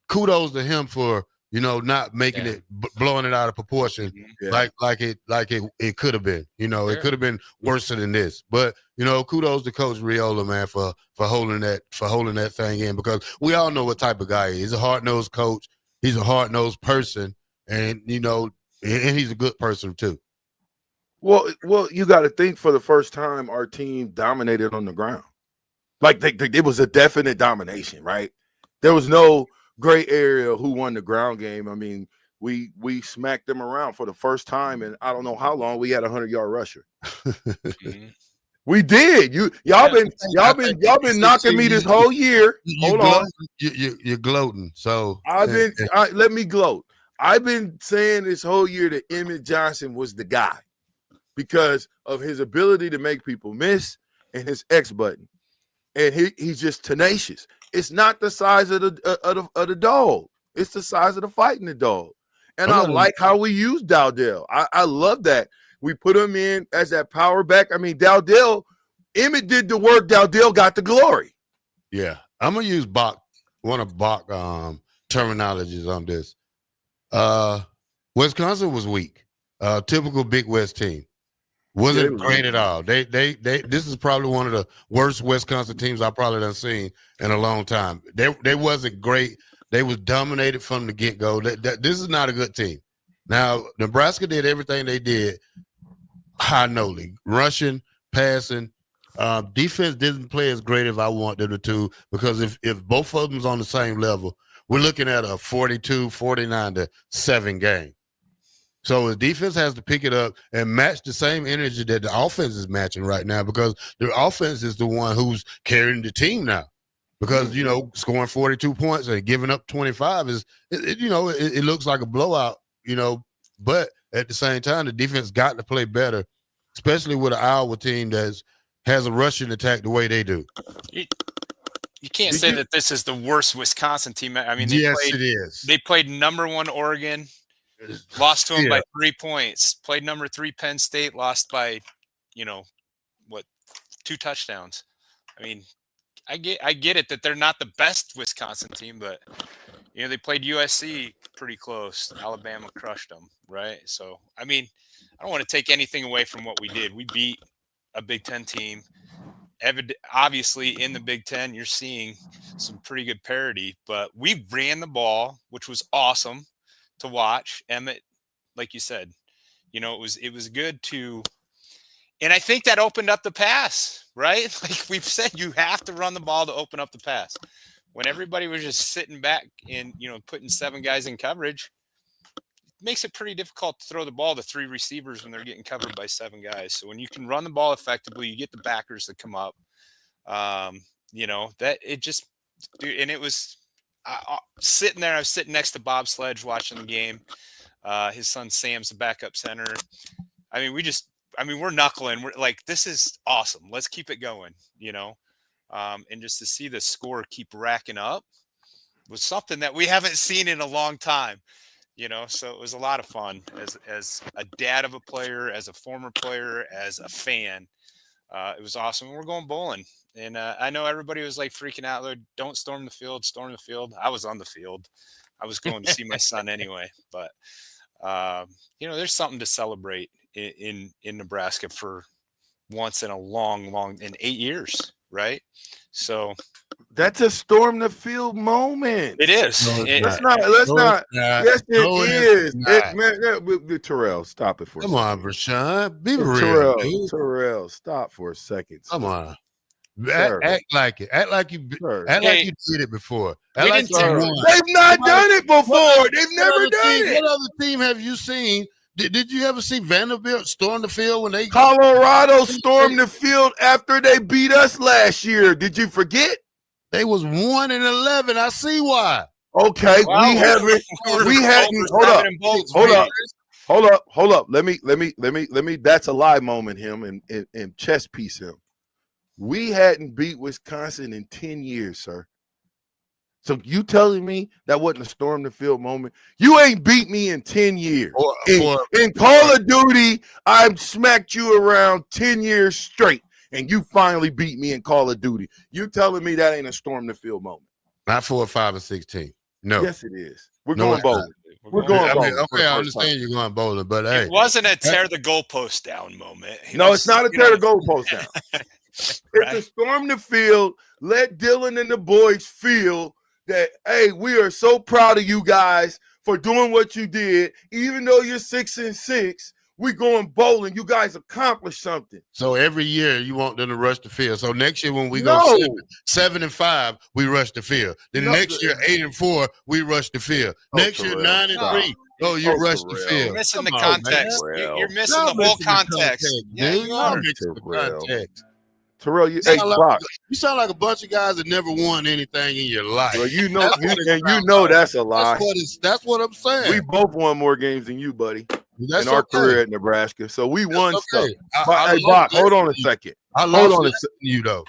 kudos to him for not making it, blowing it out of proportion, like it could have been. It could have been worse than this. But kudos to Coach Raiola, man, for holding that thing in, because we all know what type of guy he is. He's a hard-nosed coach. He's a hard-nosed person, and and he's a good person too. Well, you got to think, for the first time, our team dominated on the ground. Like it was a definite domination, right? There was no gray area who won the ground game. I mean, we smacked them around for the first time, and I don't know how long. We had a 100-yard rusher. We did. Y'all been knocking me this whole year. Hold on, you're gloating. So let me gloat. I've been saying this whole year that Emmett Johnson was the guy because of his ability to make people miss and his X button, and he's just tenacious. It's not the size of the dog; it's the size of the fighting the dog. And I like how we use Dowdell. I love that we put him in as that power back. I mean, Dowdell, Emmett did the work. Dowdell got the glory. Yeah, I'm gonna use one of Bach terminologies on this. Wisconsin was weak. Typical Big West team. Wasn't great at all. They this is probably one of the worst Wisconsin teams I've probably done seen in a long time. They wasn't great. They was dominated from the get-go. This is not a good team. Now, Nebraska did everything they did high-notely. Rushing, passing. Defense didn't play as great as I want them to because if both of them's on the same level, we're looking at a 42-49-7 game. So the defense has to pick it up and match the same energy that the offense is matching right now because the offense is the one who's carrying the team now. Because, scoring 42 points and giving up 25 it looks like a blowout, but at the same time, the defense got to play better, especially with an Iowa team that has a rushing attack the way they do. You can't say that this is the worst Wisconsin team. I mean, it is. They played number 1 Oregon, lost to them by 3 points. Played number 3 Penn State, lost by, 2 touchdowns. I mean, I get it that they're not the best Wisconsin team, but they played USC pretty close. Alabama crushed them, right? So I mean, I don't want to take anything away from what we did. We beat a Big Ten team. Obviously, in the Big Ten, you're seeing some pretty good parity, but we ran the ball, which was awesome to watch. Emmett, like you said, it was good to. And I think that opened up the pass, right? Like we've said, you have to run the ball to open up the pass. When everybody was just sitting back and, putting 7 guys in coverage, it makes it pretty difficult to throw the ball to 3 receivers when they're getting covered by 7 guys. So when you can run the ball effectively, you get the backers to come up. That it just, dude, and it was sitting there. I was sitting next to Bob Sledge watching the game. His son Sam's the backup center. We're knuckling. We're like, this is awesome. Let's keep it going, and just to see the score keep racking up was something that we haven't seen in a long time, so it was a lot of fun as a dad of a player, as a former player, as a fan. It was awesome. And we're going bowling. And I know everybody was like freaking out. Like, don't storm the field, storm the field. I was on the field. I was going to see my son anyway, but there's something to celebrate in Nebraska for once in a in 8 years, right? So that's a storm the field moment. It is. Let's not. Yes, it is. Terrell, stop it for a second. Come on, Rashawn. Be real. Terrell, stop for a second. Come on. Act like it. Act like you did it before. Act like they've not done it before. They've never done it. What other team have you seen? Did you ever see Vanderbilt storm the field when they Colorado stormed the field after they beat us last year? Did you forget? They was 1-11. I see why. Okay, wow. we hadn't. Hold up. Let me. That's a lie moment. Him and chess piece him. We hadn't beat Wisconsin in 10 years, sir. So you telling me that wasn't a storm the field moment? You ain't beat me in 10 years. In Call of Duty, I've smacked you around 10 years straight, and you finally beat me in Call of Duty. You telling me that ain't a storm the field moment? Not 4, 5, or 16. No. Yes, it is. We're going bowling. We're going bowling. Okay, I understand you're going bowling, but hey. It wasn't a tear the goalpost down moment. No, it's not a tear the goalpost down. Right. It's a storm the field. Let Dylan and the boys feel that, hey, we are so proud of you guys for doing what you did. Even though you're 6-6, we're going bowling. You guys accomplished something. So every year you want them to rush the field. So next year when we go 7-5, we rush the field. Then next year 8-4, we rush the field. Next year 9-3, Oh, you rushed the Terrell. field. You're missing the Come on, context. man. You're missing Y'all the whole missing context. Yeah, dude. you Y'all are. missing the Terrell. context. Terrell, you, You hey, sound like, Brock. you sound like a bunch of guys that never won anything in your life. Well, you know, That's what it sounds like. that's a lie. That's what I'm saying. We both won more games than you, buddy, That's in our okay. career at Nebraska. So we won stuff. okay. But, hey, lost Brock, less hold on than a you. second. I Hold lost on a less second. than you though.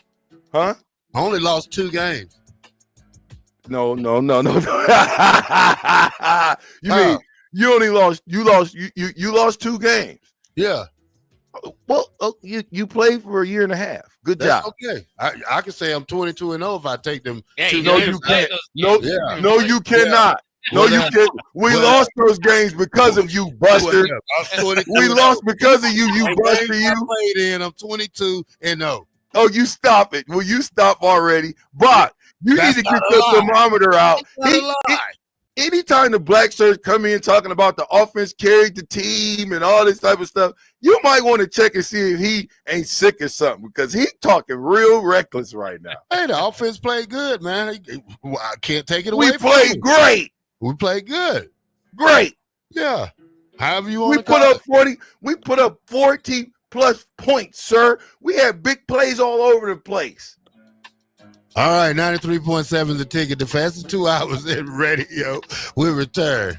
Huh? I only lost 2 games. No. You mean you only lost? You lost 2 games. Yeah. Well, you played for a year and a half. Good That's job. okay. I can say I'm 22-0 if I take them. Yeah, 2 No, games you out. can't. Yeah. No, you cannot. No, Well, you then- can't. We well, lost those games because of you, Buster. We lost because of you, Buster. Games I played in. I'm 22-0. Oh, you stop it. Will you stop already? Brock, you That's need to not get a the lie. thermometer out. That's not a lie. Anytime the black shirts come in talking about the offense carried the team and all this type of stuff, you might want to check and see if he ain't sick or something because he talking real reckless right now. Hey, the offense played good, man. I can't take it away We from played him. great. We played good. Great. Yeah. However you want We to put call up 40. We put up 40 plus points, sir. We had big plays all over the place. All right, 93.7 The Ticket. The fastest 2 hours in radio. We return.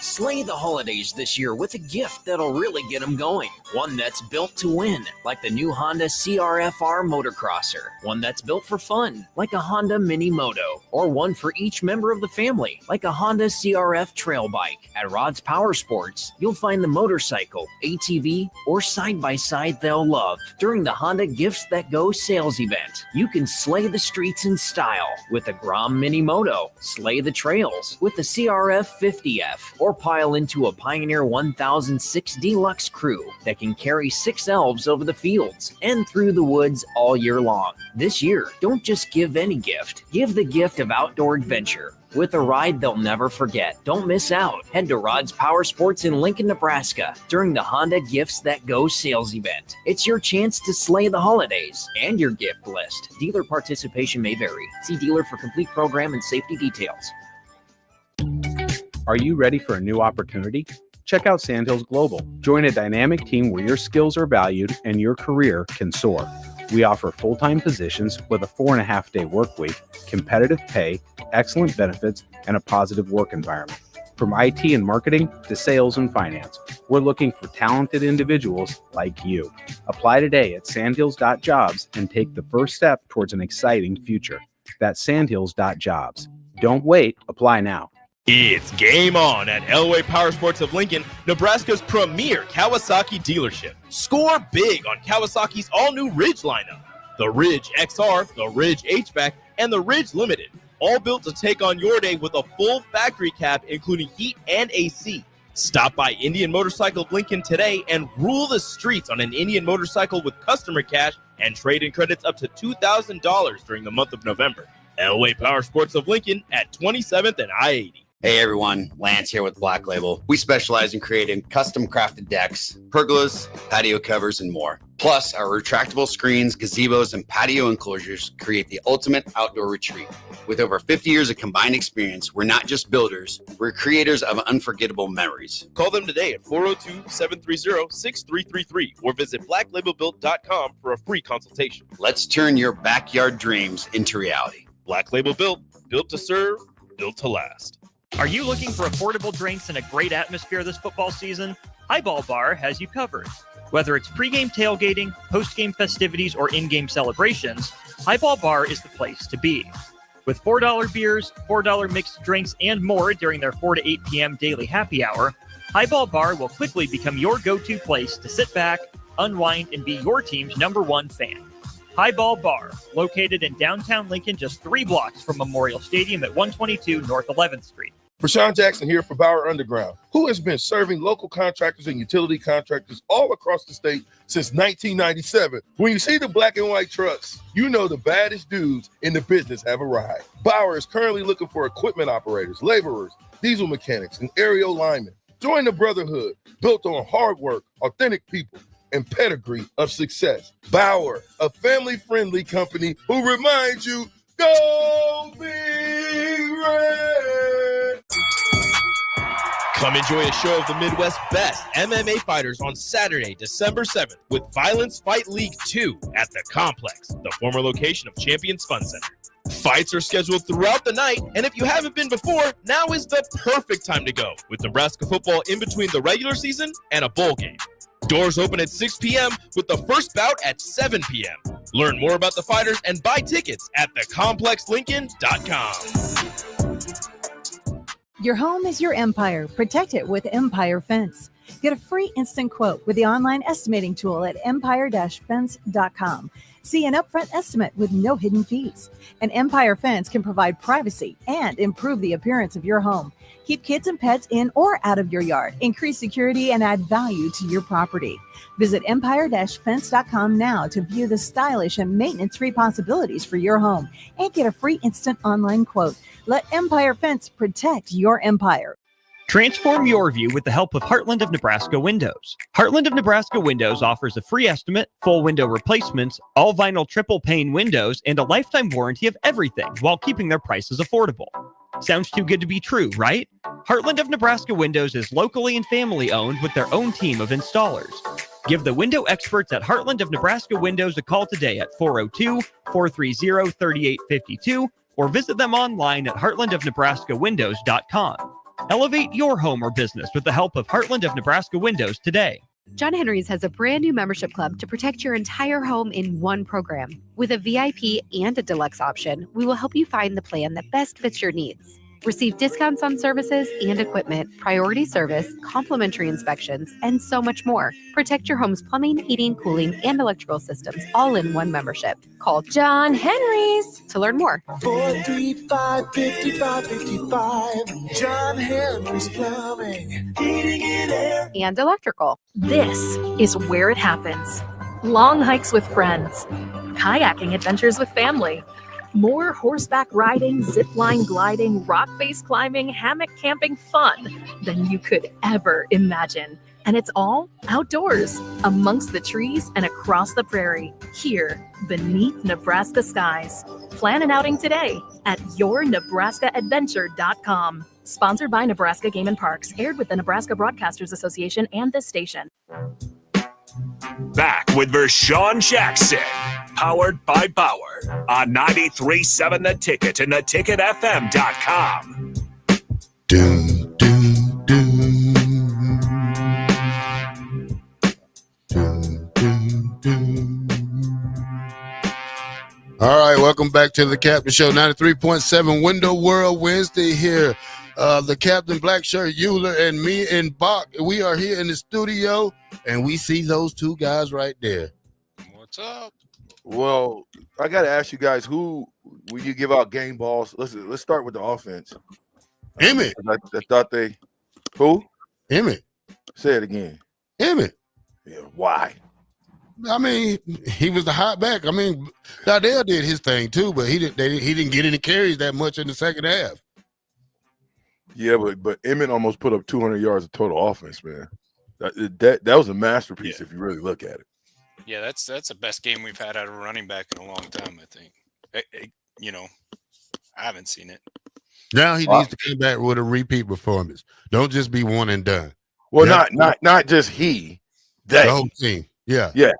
Slay the holidays this year with a gift that'll really get them going. One that's built to win, like the new Honda CRF-R Motocrosser. One that's built for fun, like a Honda Mini Moto. Or one for each member of the family, like a Honda CRF Trail Bike. At Rod's Power Sports, you'll find the motorcycle, ATV, or side-by-side they'll love. During the Honda Gifts That Go sales event, you can slay the streets in style with the Grom Mini Moto, slay the trails with the CRF 50F, or pile into a Pioneer 1006 Deluxe Crew that can carry 6 elves over the fields and through the woods all year long. This year, don't just give any gift. Give the gift of outdoor adventure with a ride they'll never forget. Don't miss out. Head to Rod's Power Sports in Lincoln, Nebraska during the Honda Gifts That Go sales event. It's your chance to slay the holidays and your gift list. Dealer participation may vary. See dealer for complete program and safety details. Are you ready for a new opportunity? Check out Sandhills Global. Join a dynamic team where your skills are valued and your career can soar. We offer full-time positions with a 4.5-day work week, competitive pay, excellent benefits, and a positive work environment. From IT and marketing to sales and finance, we're looking for talented individuals like you. Apply today at sandhills.jobs and take the first step towards an exciting future. That's sandhills.jobs. Don't wait, apply now. It's game on at Elway Power Sports of Lincoln, Nebraska's premier Kawasaki dealership. Score big on Kawasaki's all-new Ridge lineup. The Ridge XR, the Ridge HVAC, and the Ridge Limited. All built to take on your day with a full factory cab, including heat and AC. Stop by Indian Motorcycle of Lincoln today and rule the streets on an Indian motorcycle with customer cash and trade-in credits up to $2,000 during the month of November. Elway Power Sports of Lincoln at 27th and I-80. Hey everyone, Lance here with Black Label. We specialize in creating custom crafted decks, pergolas, patio covers, and more. Plus, our retractable screens, gazebos, and patio enclosures create the ultimate outdoor retreat. With over 50 years of combined experience, we're not just builders, we're creators of unforgettable memories. Call them today at 402-730-6333 or visit blacklabelbuilt.com for a free consultation. Let's turn your backyard dreams into reality. Black Label Built, built to serve, built to last. Are you looking for affordable drinks and a great atmosphere this football season? Highball Bar has you covered. Whether it's pregame tailgating, postgame festivities, or in-game celebrations, Highball Bar is the place to be. With $4 beers, $4 mixed drinks, and more during their 4 to 8 p.m. daily happy hour, Highball Bar will quickly become your go-to place to sit back, unwind, and be your team's #1 fan. Highball Bar, located in downtown Lincoln, just 3 blocks from Memorial Stadium at 122 North 11th Street. Rashawn Jackson here for Bauer Underground, who has been serving local contractors and utility contractors all across the state since 1997. When you see the black and white trucks, you know the baddest dudes in the business have arrived. Bauer is currently looking for equipment operators, laborers, diesel mechanics, and aerial linemen. Join the brotherhood built on hard work, authentic people, and pedigree of success. Bauer, a family-friendly company who reminds you, go Big Red! Come enjoy a show of the Midwest's best MMA fighters on Saturday, December 7th with Violence Fight League 2 at the Complex, the former location of Champions Fun Center. Fights are scheduled throughout the night, and if you haven't been before, now is the perfect time to go, with Nebraska football in between the regular season and a bowl game. Doors open at 6 p.m. with the first bout at 7 p.m. Learn more about the fighters and buy tickets at thecomplexlincoln.com. Your home is your empire. Protect it with Empire Fence. Get a free instant quote with the online estimating tool at empire-fence.com. See an upfront estimate with no hidden fees. An Empire Fence can provide privacy and improve the appearance of your home. Keep kids and pets in or out of your yard. Increase security and add value to your property. Visit empire-fence.com now to view the stylish and maintenance-free possibilities for your home and get a free instant online quote. Let Empire Fence protect your empire. Transform your view with the help of Heartland of Nebraska Windows. Heartland of Nebraska Windows offers a free estimate, full window replacements, all vinyl triple pane windows, and a lifetime warranty of everything while keeping their prices affordable. Sounds too good to be true, right? Heartland of Nebraska Windows is locally and family owned with their own team of installers. Give the window experts at Heartland of Nebraska Windows a call today at 402-430-3852 or visit them online at heartlandofnebraskawindows.com. Elevate your home or business with the help of Heartland of Nebraska Windows today. John Henry's has a brand new membership club to protect your entire home in one program. With a VIP and a deluxe option, we will help you find the plan that best fits your needs. Receive discounts on services and equipment, priority service, complimentary inspections, and so much more. Protect your home's plumbing, heating, cooling, and electrical systems all in one membership. Call John Henry's to learn more. 435-5555. John Henry's Plumbing, Heating and Air. And electrical. This is where it happens. Long hikes with friends, kayaking adventures with family, more horseback riding, zip line gliding, rock face climbing, hammock camping fun than you could ever imagine. And it's all outdoors, amongst the trees and across the prairie, here beneath Nebraska skies. Plan an outing today at yournebraskaadventure.com. Sponsored by Nebraska Game and Parks, aired with the Nebraska Broadcasters Association and this station. Back with Vershawn Jackson, powered by Bauer on 93.7 The Ticket and theticketfm.com. Doom, doom, doom. Doom, doom, doom. All right, welcome back to the Captain Show, 93.7 Window World Wednesday here. The Captain Black Shirt, Euler, and me and Bach, we are here in the studio, and we see those two guys right there. What's up? Well, I got to ask you guys, who will you give out game balls? Let's start with the offense. Emmett. I thought they – who? Emmett. Say it again. Emmett. Yeah, why? I mean, he was the hot back. I mean, Dardell did his thing too, but he didn't get any carries that much in the second half. Yeah, but Emmett almost put up 200 yards of total offense, man. That was a masterpiece if you really look at it. Yeah, that's the best game we've had out of a running back in a long time, I think. I haven't seen it. Now he needs to come back with a repeat performance. Don't just be one and done. Well, not just he, the whole team. Yeah. Yeah.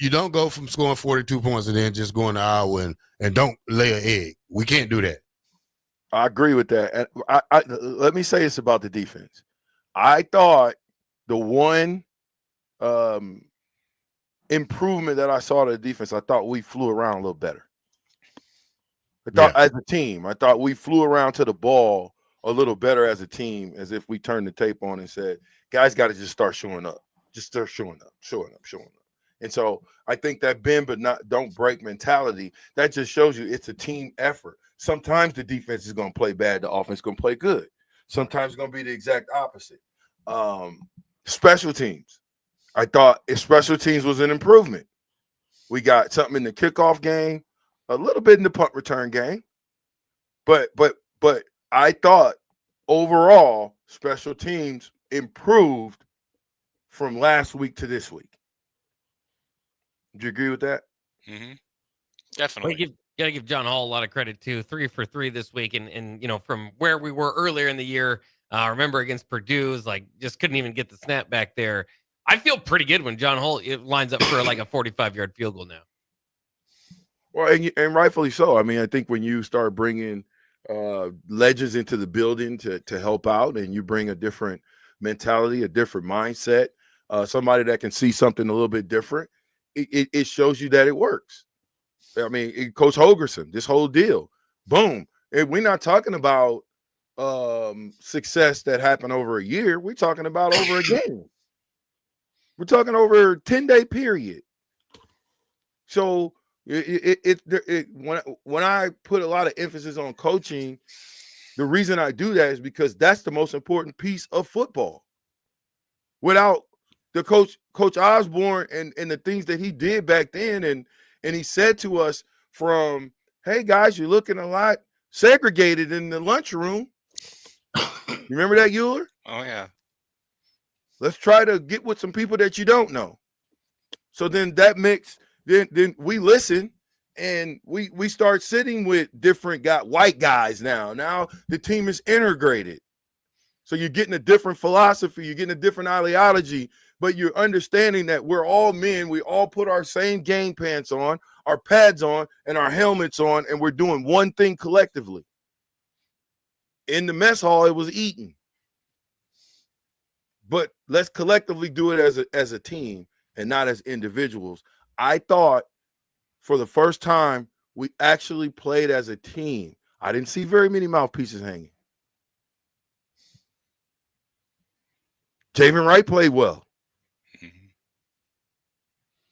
You don't go from scoring 42 points and then just go in the hour and don't lay an egg. We can't do that. I agree with that. And I let me say this about the defense. I thought the one improvement that I saw to the defense, I thought we flew around a little better. I thought as a team, I thought we flew around to the ball a little better as a team, as if we turned the tape on and said, guys got to just start showing up. Just start showing up. And so I think that bend but don't break mentality, that just shows you it's a team effort. Sometimes the defense is going to play bad, the offense is going to play good. Sometimes it's going to be the exact opposite. Special teams. I thought if special teams was an improvement. We got something in the kickoff game, a little bit in the punt return game. But I thought overall special teams improved from last week to this week. Do you agree with that? Mm-hmm. Well, Definitely. you got to give John Hall a lot of credit too. 3 for 3 this week, and from where we were earlier in the year. Remember against Purdue, is like just couldn't even get the snap back there. I feel pretty good when John Hall lines up for like a 45-yard field goal now. Well, and rightfully so. I mean, I think when you start bringing legends into the building to help out, and you bring a different mentality, a different mindset, somebody that can see something a little bit different, it shows you that it works. I mean, Coach Holgerson, this whole deal, boom. And we're not talking about success that happened over a year. We're talking about over a game. We're talking over a 10-day period. So when I put a lot of emphasis on coaching, the reason I do that is because that's the most important piece of football. Without the coach Osborne and the things that he did back then, and he said to us from, hey guys, you're looking a lot segregated in the lunchroom. You remember that, Euler? Oh yeah. Let's try to get with some people that you don't know. So then that mix, then we listen, and we start sitting with different white guys now. Now the team is integrated. So you're getting a different philosophy, you're getting a different ideology, but you're understanding that we're all men. We all put our same game pants on, our pads on, and our helmets on, and we're doing one thing collectively. In the mess hall, it was eating. But let's collectively do it as a team and not as individuals. I thought for the first time we actually played as a team. I didn't see very many mouthpieces hanging. Javen Wright played well.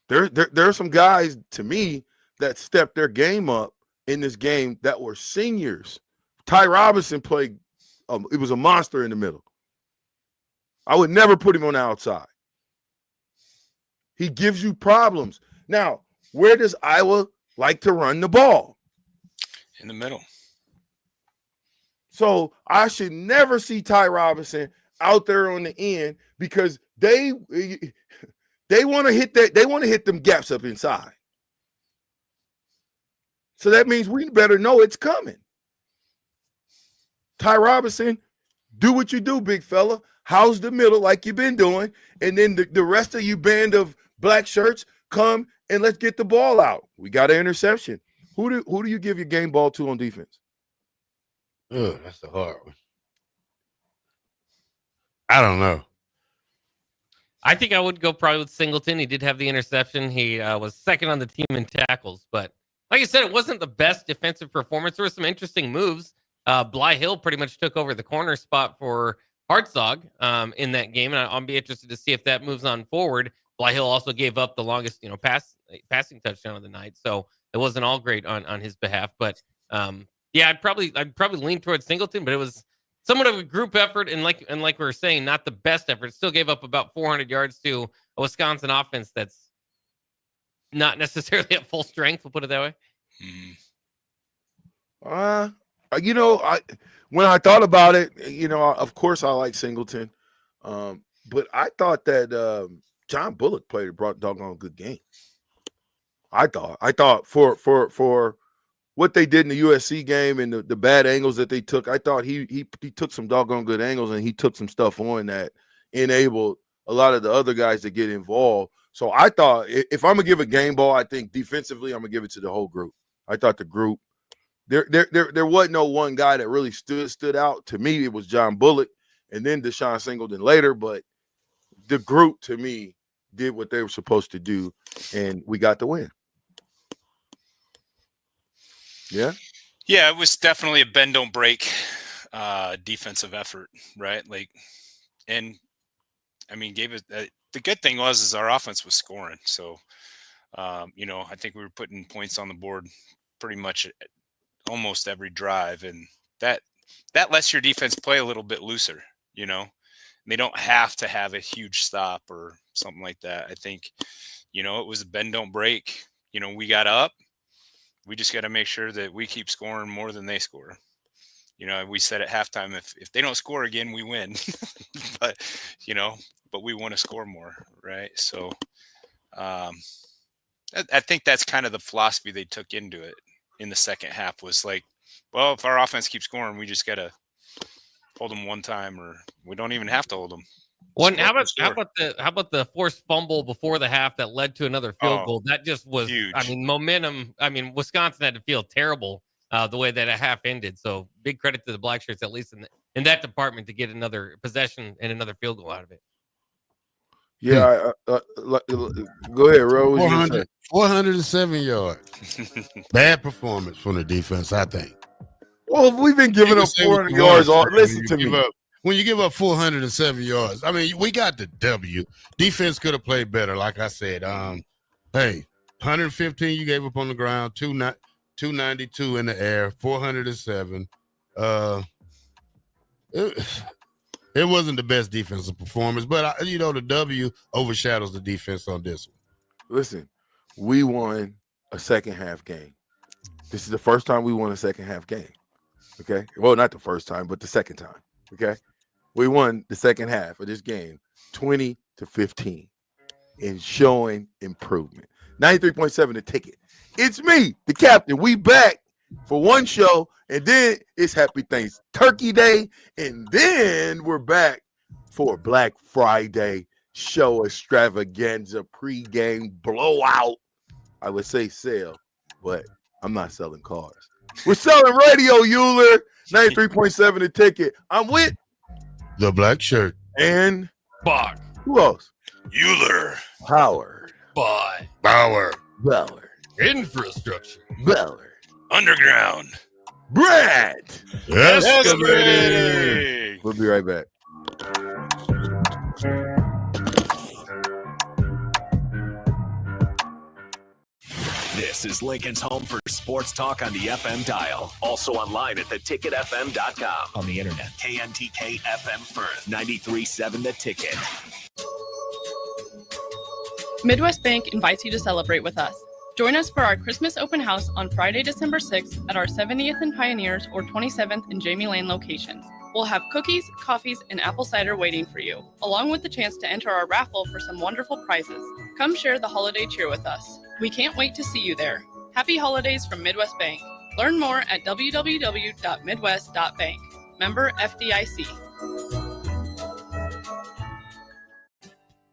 There are some guys, to me, that stepped their game up in this game that were seniors. Ty Robinson played. It was a monster in the middle. I would never put him on the outside. He gives you problems. Now, where does Iowa like to run the ball? In the middle. So I should never see Ty Robinson out there on the end, because they want to hit that. They want to hit them gaps up inside. So that means we better know it's coming. Ty Robinson, do what you do, big fella. House the middle like you've been doing, and then the rest of you band of black shirts come and let's get the ball out. We got an interception. Who do you give your game ball to on defense? Oh, that's a hard one. I don't know. I think I would go probably with Singleton. He did have the interception. He was second on the team in tackles, but like I said, it wasn't the best defensive performance. There were some interesting moves. Bly Hill pretty much took over the corner spot for Hartzog in that game, and I'll be interested to see if that moves on forward. Bly Hill also gave up the longest, passing touchdown of the night, so it wasn't all great on his behalf. But yeah, I'd probably lean towards Singleton, but it was somewhat of a group effort, and like we were saying, not the best effort. It still gave up about 400 yards to a Wisconsin offense that's not necessarily at full strength. We'll put it that way. When I thought about it, of course I like Singleton, but I thought that John Bullock brought a doggone good game. I thought for what they did in the USC game and the bad angles that they took, I thought he took some doggone good angles, and he took some stuff on that enabled a lot of the other guys to get involved. So I thought if I'm gonna give a game ball, I think defensively I'm gonna give it to the whole group. I thought the group. There wasn't no one guy that really stood out. To me, it was John Bullock and then Deshaun Singleton later, but the group, to me, did what they were supposed to do, and we got the win. Yeah? Yeah, it was definitely a bend, don't break defensive effort, right? Gave it the good thing is our offense was scoring. So, I think we were putting points on the board pretty much almost every drive, and that lets your defense play a little bit looser. They don't have to have a huge stop or something like that. I think it was a bend don't break. We got up, we just got to make sure that we keep scoring more than they score. we said at halftime, if they don't score again, we win. but we want to score more, right? So I think that's kind of the philosophy they took into it in the second half, was like, well, if our offense keeps scoring, we just got to hold them one time, or we don't even have to hold them. How about the forced fumble before the half that led to another field goal? That just was huge. I mean, momentum. I mean, Wisconsin had to feel terrible the way that a half ended. So big credit to the Black Shirts, at least in that department, to get another possession and another field goal out of it. Yeah, go ahead, Ro. 407 yards. Bad performance from the defense, I think. Well, we've been giving up 400 yards. Listen to me. When you give up 407 yards, I mean, we got the W. Defense could have played better, like I said. Hey, 115 you gave up on the ground, 292 in the air, 407. It wasn't the best defensive performance, but the W overshadows the defense on this one. Listen, we won a second half game. This is the first time we won a second half game. Okay, well, not the first time, but the second time. Okay, we won the second half of this game 20-15 in showing improvement. 93.7 the ticket. It's me, the captain. We back for one show, and then it's Happy Thanks Turkey Day, and then we're back for Black Friday show extravaganza pregame blowout. I would say sale, but I'm not selling cars. We're selling radio, Euler. 93.7 the ticket. I'm with the Black Shirt and Bach. Who else? Euler. Howard. Bauer. Infrastructure. Ballard. Underground. Brad. Excavating. We'll be right back. This is Lincoln's home for sports talk on the FM dial. Also online at theticketfm.com. On the internet. KNTK FM Firth. 93.7 The Ticket. Midwest Bank invites you to celebrate with us. Join us for our Christmas open house on Friday, December 6th at our 70th and Pioneers or 27th and Jamie Lane locations. We'll have cookies, coffees, and apple cider waiting for you, along with the chance to enter our raffle for some wonderful prizes. Come share the holiday cheer with us. We can't wait to see you there. Happy holidays from Midwest Bank. Learn more at www.midwest.bank. Member FDIC.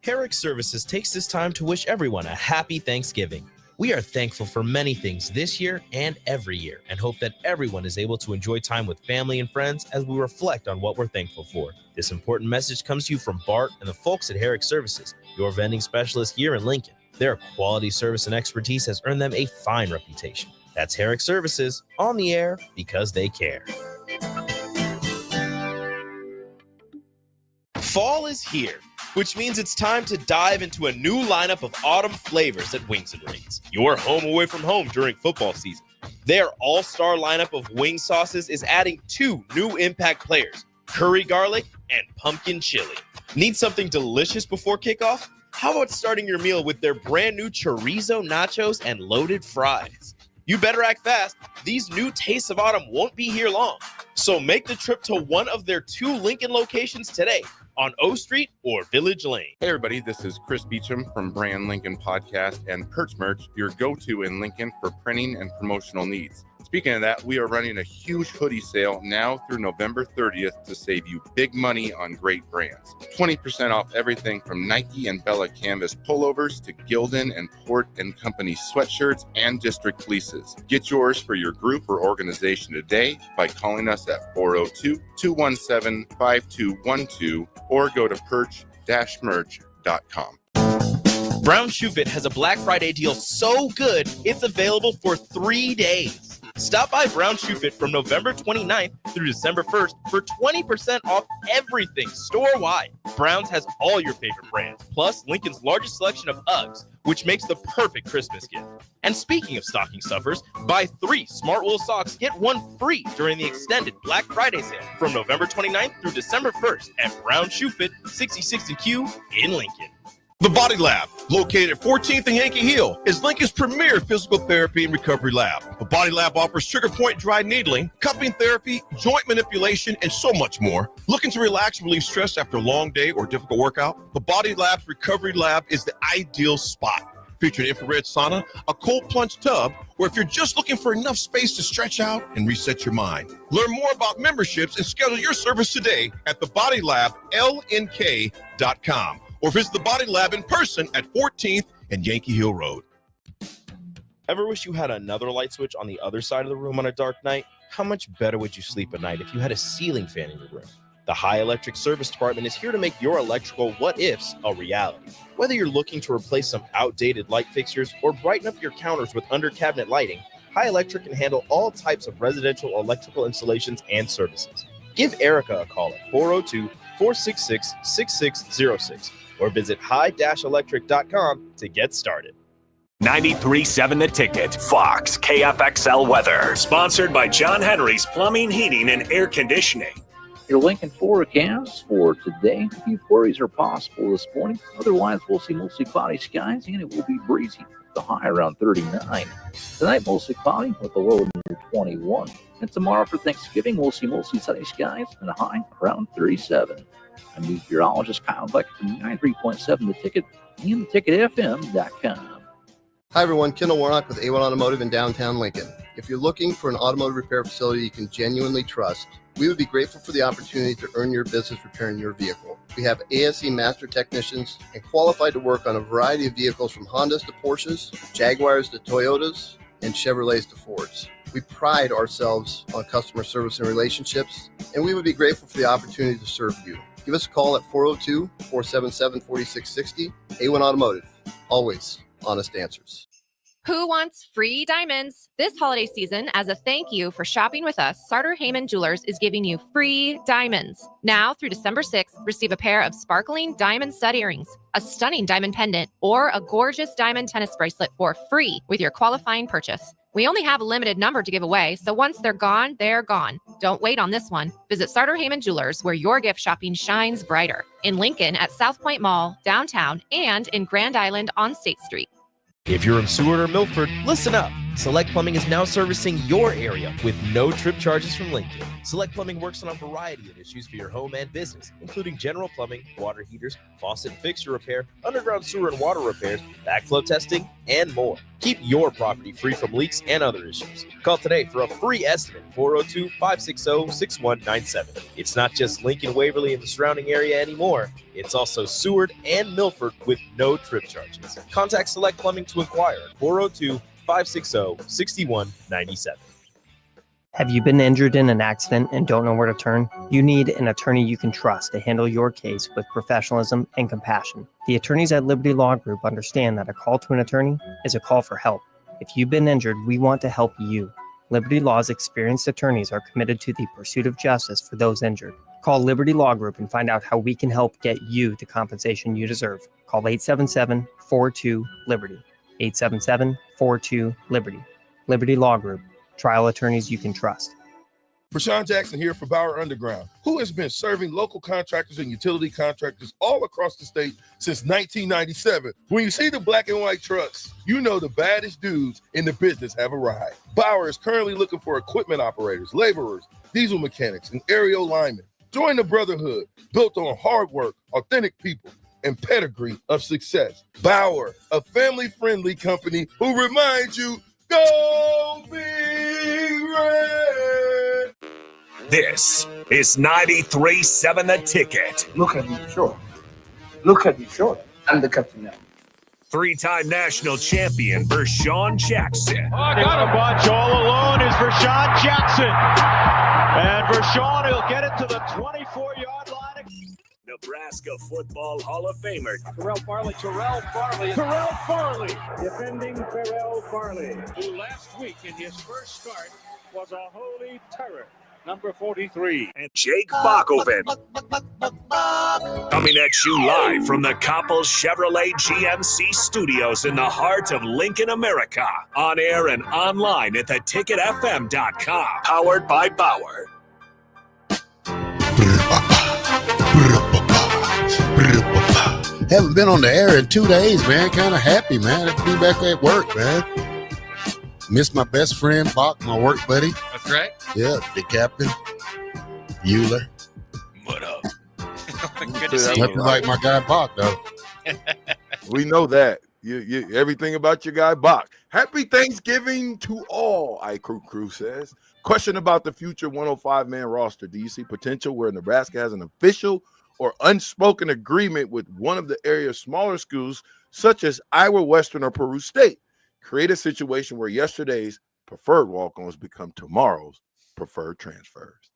Herrick Services takes this time to wish everyone a happy Thanksgiving. We are thankful for many things this year and every year, and hope that everyone is able to enjoy time with family and friends as we reflect on what we're thankful for. This important message comes to you from Bart and the folks at Herrick Services, your vending specialist here in Lincoln. Their quality service and expertise has earned them a fine reputation. That's Herrick Services, on the air because they care. Fall is here, which means it's time to dive into a new lineup of autumn flavors at Wings and Rings, your home away from home during football season. Their all-star lineup of wing sauces is adding 2 new impact players, curry garlic and pumpkin chili. Need something delicious before kickoff? How about starting your meal with their brand new chorizo nachos and loaded fries? You better act fast. These new tastes of autumn won't be here long. So make the trip to one of their 2 Lincoln locations today on O Street or Village Lane. Hey everybody, this is Chris Beecham from Brand Lincoln Podcast and Perch Merch, your go-to in Lincoln for printing and promotional needs. Speaking of that, we are running a huge hoodie sale now through November 30th to save you big money on great brands. 20% off everything from Nike and Bella Canvas pullovers to Gildan and Port & Company sweatshirts and district fleeces. Get yours for your group or organization today by calling us at 402-217-5212 or go to perch-merch.com. Brown Shoe Fit has a Black Friday deal so good, it's available for 3 days. Stop by Brown Shoe Fit from November 29th through December 1st for 20% off everything store-wide. Brown's has all your favorite brands, plus Lincoln's largest selection of Uggs, which makes the perfect Christmas gift. And speaking of stocking stuffers, buy 3 Smart Wool socks, get 1 free during the extended Black Friday sale from November 29th through December 1st at Brown Shoe Fit, 6060 Q in Lincoln. The Body Lab, located at 14th and Yankee Hill, is Lincoln's premier physical therapy and recovery lab. The Body Lab offers trigger point dry needling, cupping therapy, joint manipulation, and so much more. Looking to relax and relieve stress after a long day or difficult workout? The Body Lab's recovery lab is the ideal spot. Featuring infrared sauna, a cold plunge tub, or if you're just looking for enough space to stretch out and reset your mind. Learn more about memberships and schedule your service today at thebodylablnk.com. or visit the Body Lab in person at 14th and Yankee Hill Road. Ever wish you had another light switch on the other side of the room on a dark night? How much better would you sleep at night if you had a ceiling fan in your room? The High Electric Service Department is here to make your electrical what-ifs a reality. Whether you're looking to replace some outdated light fixtures or brighten up your counters with under-cabinet lighting, High Electric can handle all types of residential electrical installations and services. Give Erica a call at 402-466-6606 or visit high-electric.com to get started. 93.7 The Ticket, Fox, KFXL weather. Sponsored by John Henry's Plumbing, Heating, and Air Conditioning. Your Lincoln forecast for today. A few flurries are possible this morning. Otherwise, we'll see mostly cloudy skies, and it will be breezy. The high around 39. Tonight, mostly cloudy with a low near 21. And tomorrow for Thanksgiving, we'll see mostly sunny skies and a high around 37. I'm meteorologist Kyle Beck from 93.7 The Ticket and theticketfm.com. Hi, everyone. Kendall Warnock with A1 Automotive in downtown Lincoln. If you're looking for an automotive repair facility you can genuinely trust, we would be grateful for the opportunity to earn your business repairing your vehicle. We have ASE master technicians and qualified to work on a variety of vehicles from Hondas to Porsches, Jaguars to Toyotas, and Chevrolets to Fords. We pride ourselves on customer service and relationships, and we would be grateful for the opportunity to serve you. Give us a call at 402-477-4660. A1 Automotive. Always honest answers. Who wants free diamonds? This holiday season, as a thank you for shopping with us, Sartor Heyman Jewelers is giving you free diamonds. Now through December 6th, receive a pair of sparkling diamond stud earrings, a stunning diamond pendant, or a gorgeous diamond tennis bracelet for free with your qualifying purchase. We only have a limited number to give away, so once they're gone, they're gone. Don't wait on this one. Visit Sartor Heyman Jewelers, where your gift shopping shines brighter. In Lincoln at South Point Mall, downtown, and in Grand Island on State Street. If you're in Seward or Milford, listen up. Select Plumbing is now servicing your area with no trip charges from Lincoln. Select Plumbing works on a variety of issues for your home and business, including general plumbing, water heaters, faucet and fixture repair, underground sewer and water repairs, backflow testing, and more. Keep your property free from leaks and other issues. Call today for a free estimate, 402-560-6197. It's not just Lincoln, Waverly, and the surrounding area anymore. It's also Seward and Milford with no trip charges. Contact Select Plumbing to inquire at 402-560-6197. Have you been injured in an accident and don't know where to turn? You need an attorney you can trust to handle your case with professionalism and compassion. The attorneys at Liberty Law Group understand that a call to an attorney is a call for help. If you've been injured, we want to help you. Liberty Law's experienced attorneys are committed to the pursuit of justice for those injured. Call Liberty Law Group and find out how we can help get you the compensation you deserve. Call 877-42-LIBERTY. 877-42-LIBERTY. Liberty Law Group. Trial attorneys you can trust. Rashawn Jackson here for Bauer Underground, who has been serving local contractors and utility contractors all across the state since 1997. When you see the black and white trucks, you know the baddest dudes in the business have arrived. Bauer is currently looking for equipment operators, laborers, diesel mechanics, and aerial linemen. Join the brotherhood built on hard work, authentic people, and pedigree of success. Bauer, a family-friendly company who reminds you, go Big Red! This is 93.7 The Ticket. Look at me, sure. Look at me, sure. I'm the captain now. Three-time national champion Rashawn Jackson. Oh, got a bunch all alone is Rashawn Jackson. And Rashawn, he'll get it to the 24-yard line. Nebraska Football Hall of Famer Terrell Farley, defending Terrell Farley, who last week in his first start was a holy terror. Number 43. And Jake Bakoven. Coming at you live from the Coppel Chevrolet GMC studios in the heart of Lincoln, America. On air and online at theticketfm.com. Powered by Bauer. Haven't been on the air in 2 days, man. Kind of happy, man. To be back at work, man. Miss my best friend, Bach, my work buddy. That's right. Yeah, the captain, Euler. What up? Good to see you. Nothing like my guy Bach, though. We know that. You everything about your guy Bach. Happy Thanksgiving to all, iCrew says. Question about the future 105-man roster. Do you see potential where Nebraska has an official or unspoken agreement with one of the area's smaller schools, such as Iowa Western or Peru State? Create a situation where yesterday's preferred walk-ons become tomorrow's preferred transfers.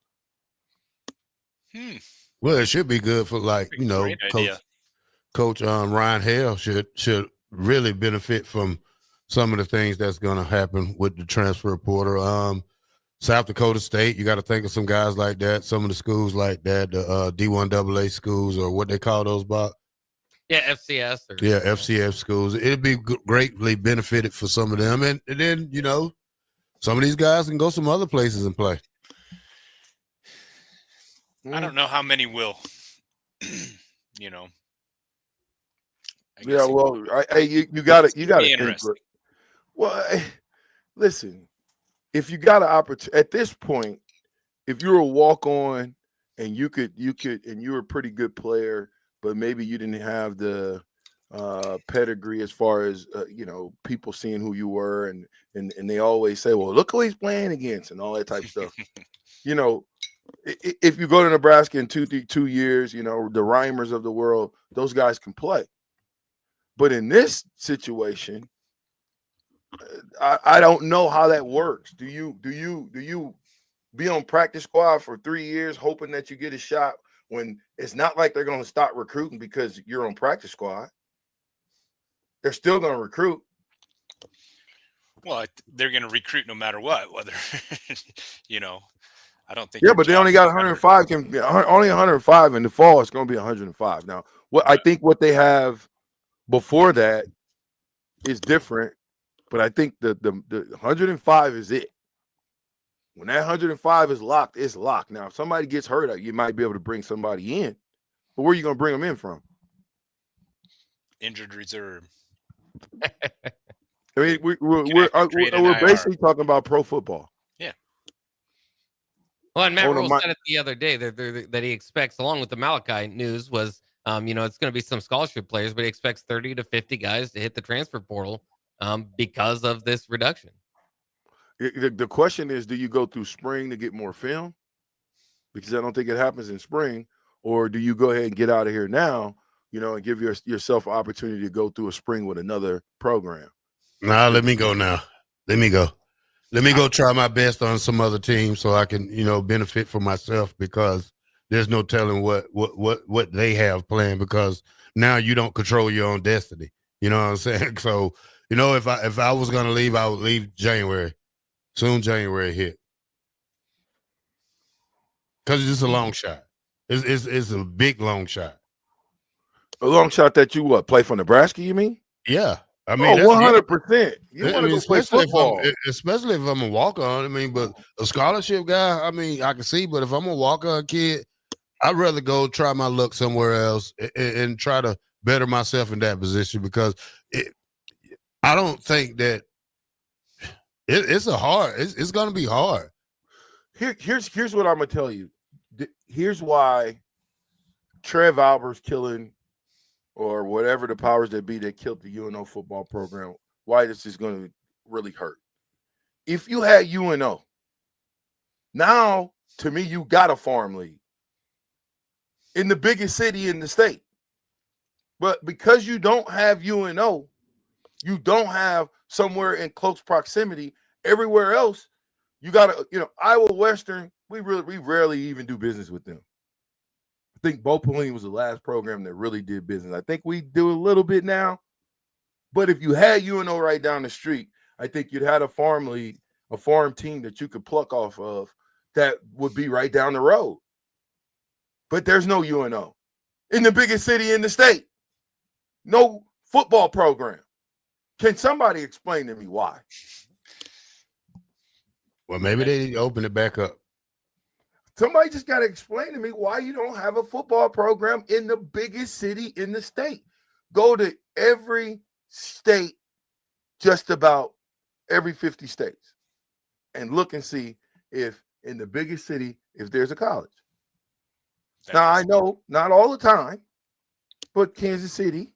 Well, it should be good for, like, you know, Coach Ryan Hale should really benefit from some of the things that's going to happen with the transfer portal. South Dakota State, you got to think of some guys like that, some of the schools like that, the D1AA schools, or what they call those, Bob? Yeah, FCS. FCS schools. It'd be greatly benefited for some of them. And then, you know, some of these guys can go some other places and play. I don't know how many will, you know. Yeah, well, you got to think. Well, listen, if you got an opportunity at this point, if you're a walk-on and you and you're a pretty good player, but maybe you didn't have the pedigree as far as you know, people seeing who you were, and they always say, well, look who he's playing against and all that type of stuff. You know, if you go to Nebraska in 2 years, you know, the Reimers of the world, those guys can play. But in this situation, I don't know how that works. Do you be on practice squad for 3 years hoping that you get a shot when it's not like they're going to stop recruiting because you're on practice squad? They're still going to recruit. Well, they're going to recruit no matter what, whether, you know, I don't think. Yeah, but they only got 105. Only 105 in the fall. It's going to be 105. Now, I think what they have before that is different, but I think the 105 is it. When that 105 is locked, it's locked. Now, if somebody gets hurt, you might be able to bring somebody in, but where are you going to bring them in from? Injured reserve. I mean, we're basically talking about pro football. Yeah. Well, and Matt Rule said it the other day that he expects, along with the Malachi news, was you know, it's going to be some scholarship players, but he expects 30 to 50 guys to hit the transfer portal because of this reduction. The question is, do you go through spring to get more film? Because I don't think it happens in spring. Or do you go ahead and get out of here now, you know, and give yourself an opportunity to go through a spring with another program? Nah, let me go now. Let me go try my best on some other team so I can, you know, benefit for myself, because there's no telling what they have planned, because now you don't control your own destiny. You know what I'm saying? So, you know, if I was going to leave, I would leave January. Soon January hit. Because it's just a long shot. It's a big long shot. A long shot that you play for Nebraska, you mean? Yeah. I mean, 100%. You want to go play football. Especially if I'm a walk-on. I mean, but a scholarship guy, I mean, I can see, but if I'm a walk-on kid, I'd rather go try my luck somewhere else and try to better myself in that position, because I don't think that it's going to be hard. Here's what I'm going to tell you. Here's why Trev Albert's killing, or whatever the powers that be that killed the UNO football program, why this is going to really hurt. If you had UNO, now, to me, you got a farm league in the biggest city in the state. But because you don't have UNO, you don't have somewhere in close proximity. Everywhere else, you got to, you know, Iowa Western, we rarely even do business with them. I think Bo Pelini was the last program that really did business. I think we do a little bit now. But if you had UNO right down the street, I think you'd have a farm league, a farm team that you could pluck off of that would be right down the road. But there's no UNO in the biggest city in the state. No football program. Can somebody explain to me why? Well, maybe they need to open it back up. Somebody just got to explain to me why you don't have a football program in the biggest city in the state. go to every state, just about every 50 states, and look and see if in the biggest city, if there's a college. Now, I know not all the time, but Kansas City,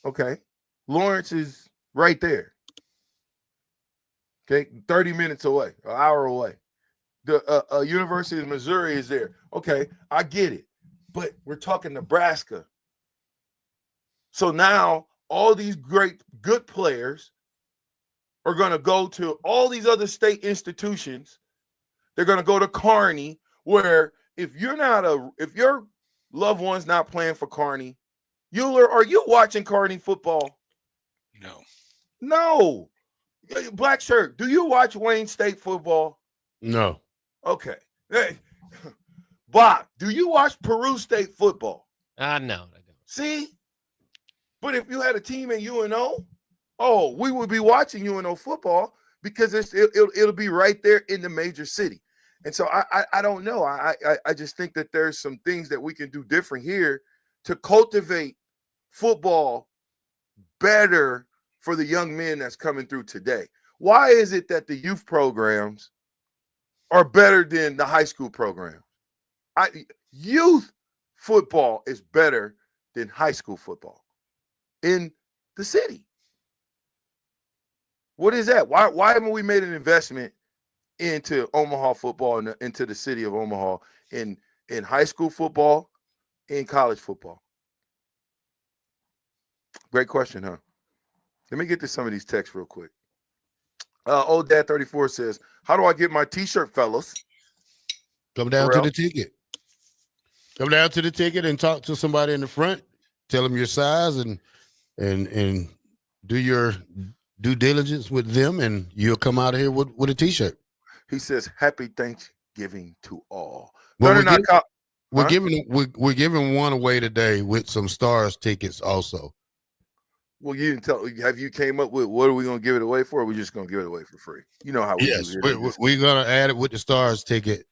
okay, Lawrence is right there. Okay, 30 minutes away, an hour away. The University of Missouri is there. Okay, I get it. But we're talking Nebraska. So now all these good players are going to go to all these other state institutions. They're going to go to Kearney, where if your loved one's not playing for Kearney, are you watching Kearney football? No. Black shirt, do you watch Wayne State football? No. Okay. Hey, Bach, do you watch Peru State football? No, I don't. See? But if you had a team in UNO, we would be watching UNO football because it'll be right there in the major city. And so I don't know. I just think that there's some things that we can do different here to cultivate football better for the young men that's coming through today. Why is it that the youth programs are better than the high school program? Youth football is better than high school football in the city. What is that? Why haven't we made an investment into Omaha football and into the city of Omaha in high school football, in college football? Great question, huh? Let me get to some of these texts real quick. Old Dad 34 says, how do I get my t-shirt, fellas? Come down to the ticket. Come down to the ticket and talk to somebody in the front. Tell them your size and do your due diligence with them, and you'll come out of here with a t-shirt. He says, happy Thanksgiving to all. Well, we're giving one away today with some Stars tickets also. Well, you didn't tell. Have you came up with what are we going to give it away for? Or are we just going to give it away for free? You know how we do here. We're going to add it with the Stars ticket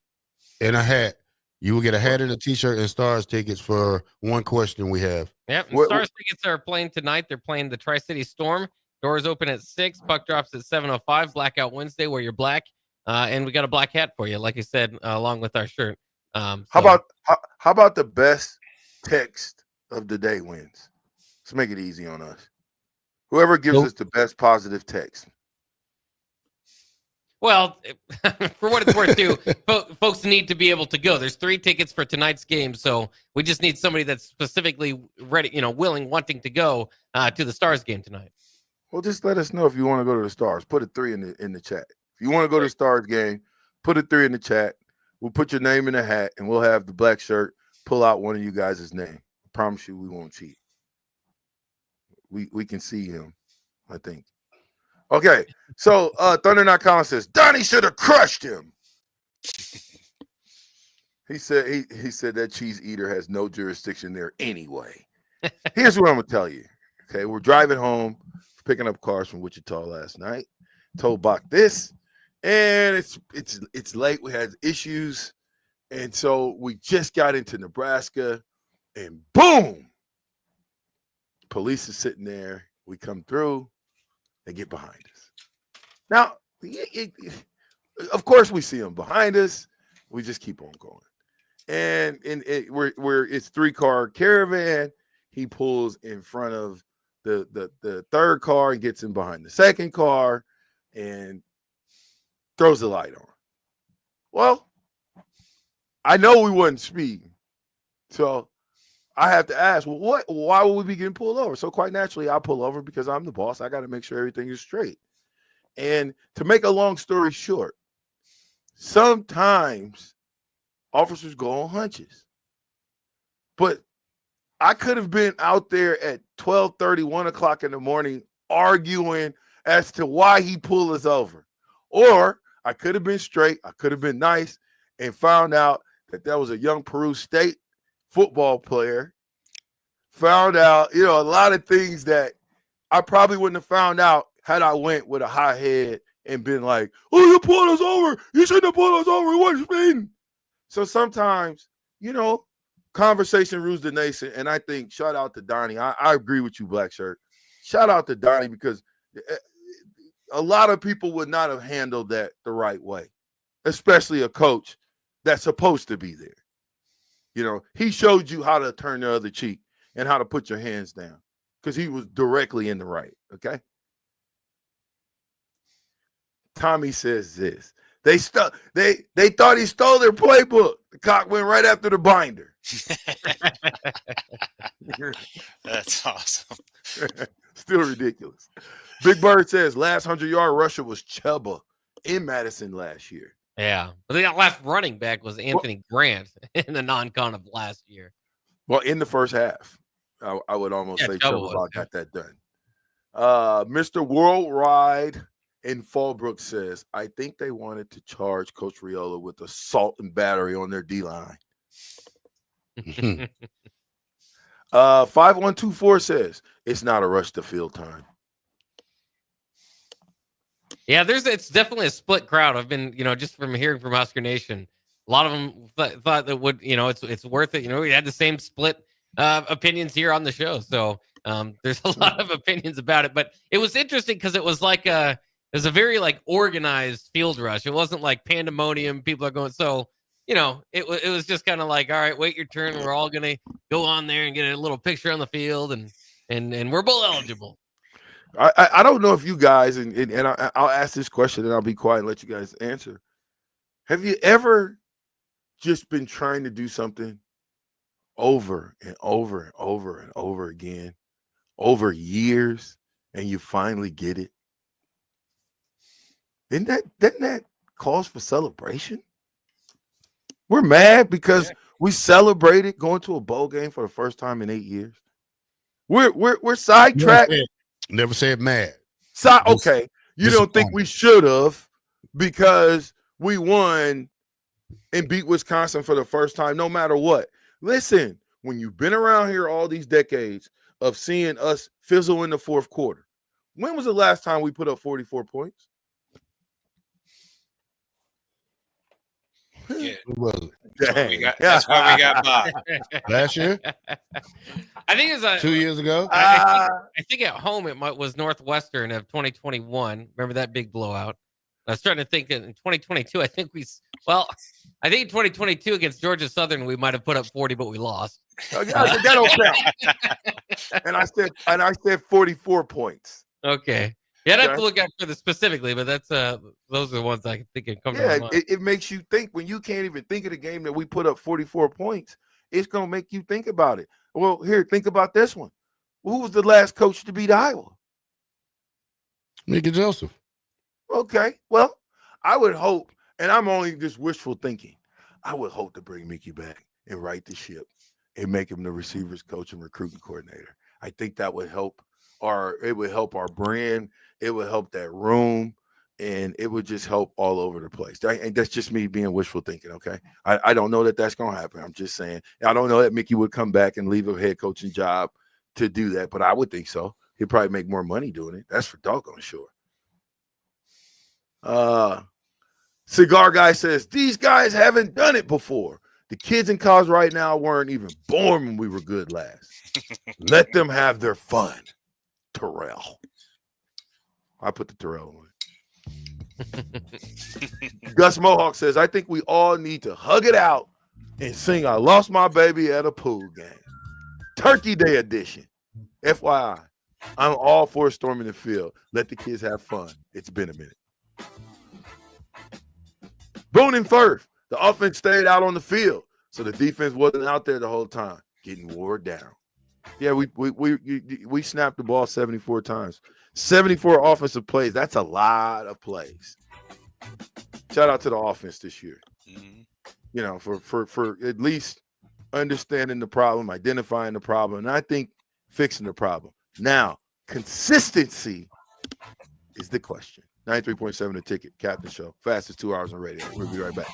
and a hat. You will get a hat and a t-shirt and Stars tickets for one question we have. Yep. And Stars tickets are playing tonight. They're playing the Tri-City Storm. Doors open at 6. Puck drops at 7:05. Blackout Wednesday, wear your black. And we got a black hat for you, like I said, along with our shirt. How about the best text of the day wins? Let's make it easy on us. Whoever gives us the best positive text. Well, for what it's worth, too, folks need to be able to go. There's 3 tickets for tonight's game, so we just need somebody that's specifically ready, willing, wanting to go to the Stars game tonight. Well, just let us know if you want to go to the Stars. Put a 3 in the chat. If you want to go to the Stars game, put a 3 in the chat. We'll put your name in the hat, and we'll have the black shirt pull out one of you guys' name. I promise you we won't cheat. We can see him, I think. Okay, so Thunder Not Collins says Donnie should have crushed him. He said that cheese eater has no jurisdiction there anyway. Here's what I'm gonna tell you. Okay, we're driving home, picking up cars from Wichita last night. Told Bach this, and it's late. We had issues, and so we just got into Nebraska, and boom. Police is sitting there. We come through. They get behind us. Now, of course, we see them behind us. We just keep on going. And it's 3-car caravan. He pulls in front of the third car and gets in behind the second car and throws the light on. Well, I know we wasn't speeding. So I have to ask, well, why would we be getting pulled over? So quite naturally, I pull over because I'm the boss. I got to make sure everything is straight. And to make a long story short, sometimes officers go on hunches. But I could have been out there at 12:30, 1 o'clock in the morning arguing as to why he pulled us over. Or I could have been straight. I could have been nice and found out that was a young Peru State football player. Found out, a lot of things that I probably wouldn't have found out had I went with a high head and been like, oh, you pulled us over. You shouldn't have pulled us over. What you mean? So sometimes, conversation rules the nation, and I think shout out to Donnie. I agree with you, Black Shirt. Shout out to Donnie because a lot of people would not have handled that the right way, especially a coach that's supposed to be there. You know, he showed you how to turn the other cheek and how to put your hands down because he was directly in the right, okay? Tommy says this. They thought he stole their playbook. The cock went right after the binder. That's awesome. Still ridiculous. Big Bird says last 100-yard rusher was Chuba in Madison last year. Yeah. But the last running back was Anthony Grant in the non-con of last year. Well, in the first half, I would almost say Chuba got that done. Mr. Worldwide in Fallbrook says, I think they wanted to charge Coach Riola with assault and battery on their D-line. 5124 says, it's not a rush to field time. Yeah, it's definitely a split crowd. I've been, just from hearing from Husker Nation, a lot of them thought that would, it's worth it. We had the same split opinions here on the show. So there's a lot of opinions about it, but it was interesting because it was like it was a very organized field rush. It wasn't like pandemonium. People are going, so, it was just kind of like, all right, wait your turn. We're all going to go on there and get a little picture on the field and we're bowl eligible. I don't know if you guys, and I'll ask this question and I'll be quiet and let you guys answer. Have you ever just been trying to do something over and over and over and over again, over years, and you finally get it? Doesn't that cause for celebration? We're mad because we celebrated going to a bowl game for the first time in 8 years. We're sidetracked. Never said mad. Okay. You don't think we should have because we won and beat Wisconsin for the first time, no matter what. Listen, when you've been around here all these decades of seeing us fizzle in the fourth quarter, when was the last time we put up 44 points? Yeah. That's what we got Bob. Last year? I think it was 2 years ago. I think at home it was Northwestern of 2021. Remember that big blowout? I was trying to think in 2022. I think in 2022 against Georgia Southern we might have put up 40, but we lost. That don't count. And I said 44 points. Okay. Yeah, I'd have to look out for this specifically, but that's those are the ones I can think of. It makes you think when you can't even think of the game that we put up 44 points. It's gonna make you think about it. Well, here, think about this one. Who was the last coach to beat Iowa? Mickey Joseph. Okay, well, I would hope, and I'm only just wishful thinking. I would hope to bring Mickey back and right the ship and make him the receivers coach and recruiting coordinator. I think that would help. It would help our brand. It would help that room, and it would just help all over the place. And that's just me being wishful thinking, okay? I don't know that that's going to happen. I'm just saying. I don't know that Mickey would come back and leave a head coaching job to do that, but I would think so. He'd probably make more money doing it. That's for doggone sure. Cigar Guy says, these guys haven't done it before. The kids in college right now weren't even born when we were good last. Let them have their fun. Terrell. I put the Terrell on. Gus Mohawk says, I think we all need to hug it out and sing I Lost My Baby at a Pool Game. Turkey Day edition. FYI, I'm all for storming the field. Let the kids have fun. It's been a minute. Boone and Firth. The offense stayed out on the field, so the defense wasn't out there the whole time, getting wore down. Yeah, we snapped the ball 74 times. 74 offensive plays. That's a lot of plays. Shout out to the offense this year. Mm-hmm. For at least understanding the problem, identifying the problem, and I think fixing the problem. Now, consistency is the question. 93.7 The Ticket, Captain Show. Fastest 2 hours on radio. We'll be right back.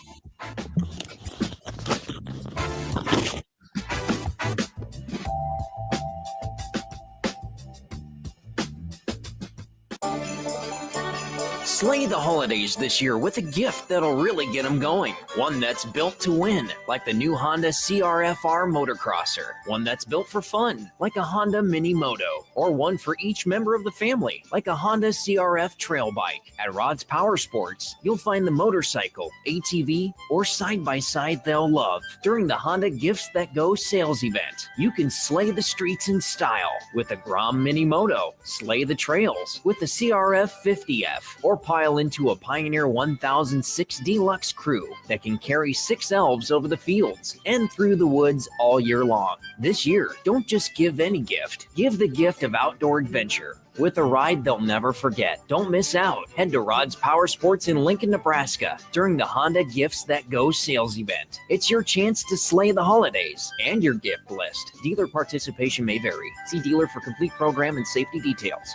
Slay the holidays this year with a gift that'll really get them going. One that's built to win, like the new Honda CR-FR Motocrosser. One that's built for fun, like a Honda Mini Moto. Or one for each member of the family, like a Honda CRF Trail Bike. At Rod's Power Sports, you'll find the motorcycle, ATV, or side-by-side they'll love. During the Honda Gifts That Go sales event, you can slay the streets in style with the Grom Mini Moto, slay the trails with the CRF 50F, or pile into a Pioneer 1006 Deluxe Crew that can carry 6 elves over the fields and through the woods all year long. This year, don't just give any gift. Give the gift of outdoor adventure with a ride they'll never forget. Don't miss out. Head to Rod's Power Sports in Lincoln, Nebraska during the Honda Gifts That Go sales event. It's your chance to slay the holidays and your gift list. Dealer participation may vary. See dealer for complete program and safety details.